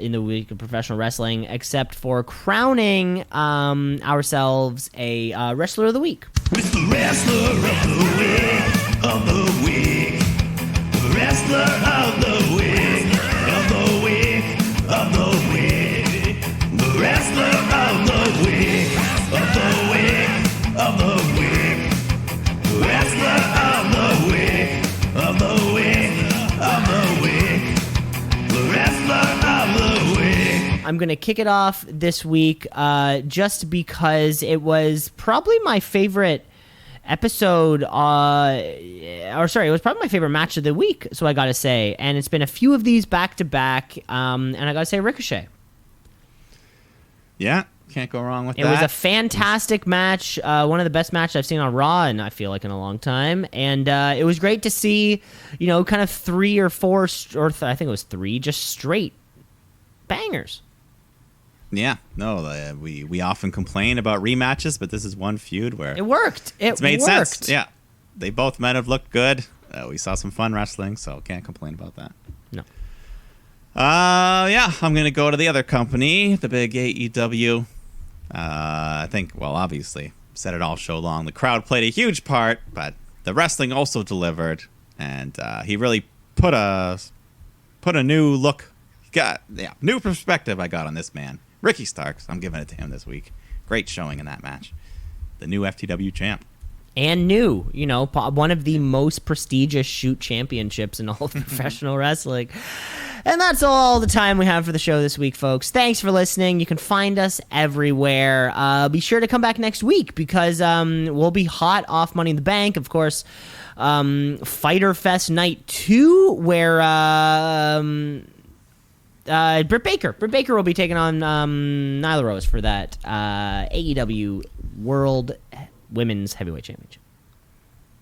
in the week of professional wrestling, except for crowning ourselves a Wrestler of the Week. It's the wrestler of the week, of the week. The wrestler of the week, of the week, of the week. The wrestler of the week, of the week, of the week. The wrestler of the week, of the week, of the week. The wrestler of the week. I'm going to kick it off this week just because it was probably my favorite episode, it was probably my favorite match of the week, so I gotta say, and it's been a few of these back to back, and I gotta say Ricochet. Yeah, can't go wrong with that. It was a fantastic match, one of the best matches I've seen on Raw, and I feel like in a long time, and it was great to see, kind of 3 or 4, I think it was 3, just straight bangers. Yeah, no, we often complain about rematches, but this is one feud where It worked. It's made sense. Yeah, they both men have looked good. We saw some fun wrestling, so can't complain about that. No. Yeah, I'm gonna go to the other company, the big AEW. I think, well, obviously, said it all show long. The crowd played a huge part, but the wrestling also delivered, and he really put a new look. New perspective I got on this man. Ricky Starks, I'm giving it to him this week. Great showing in that match. The new FTW champ. And new, one of the most prestigious shoot championships in all of professional wrestling. And that's all the time we have for the show this week, folks. Thanks for listening. You can find us everywhere. Be sure to come back next week because we'll be hot off Money in the Bank. Of course, Fyter Fest Night 2, where Britt Baker will be taking on Nyla Rose for that AEW World Women's Heavyweight Championship.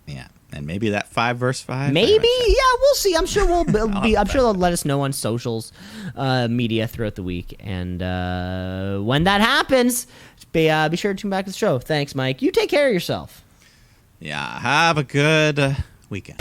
Yeah, and maybe that 5 versus 5. Maybe, yeah, we'll see. I'm sure I'm sure they'll let us know on socials, media throughout the week, and when that happens, be sure to tune back to the show. Thanks, Mike. You take care of yourself. Yeah, have a good weekend.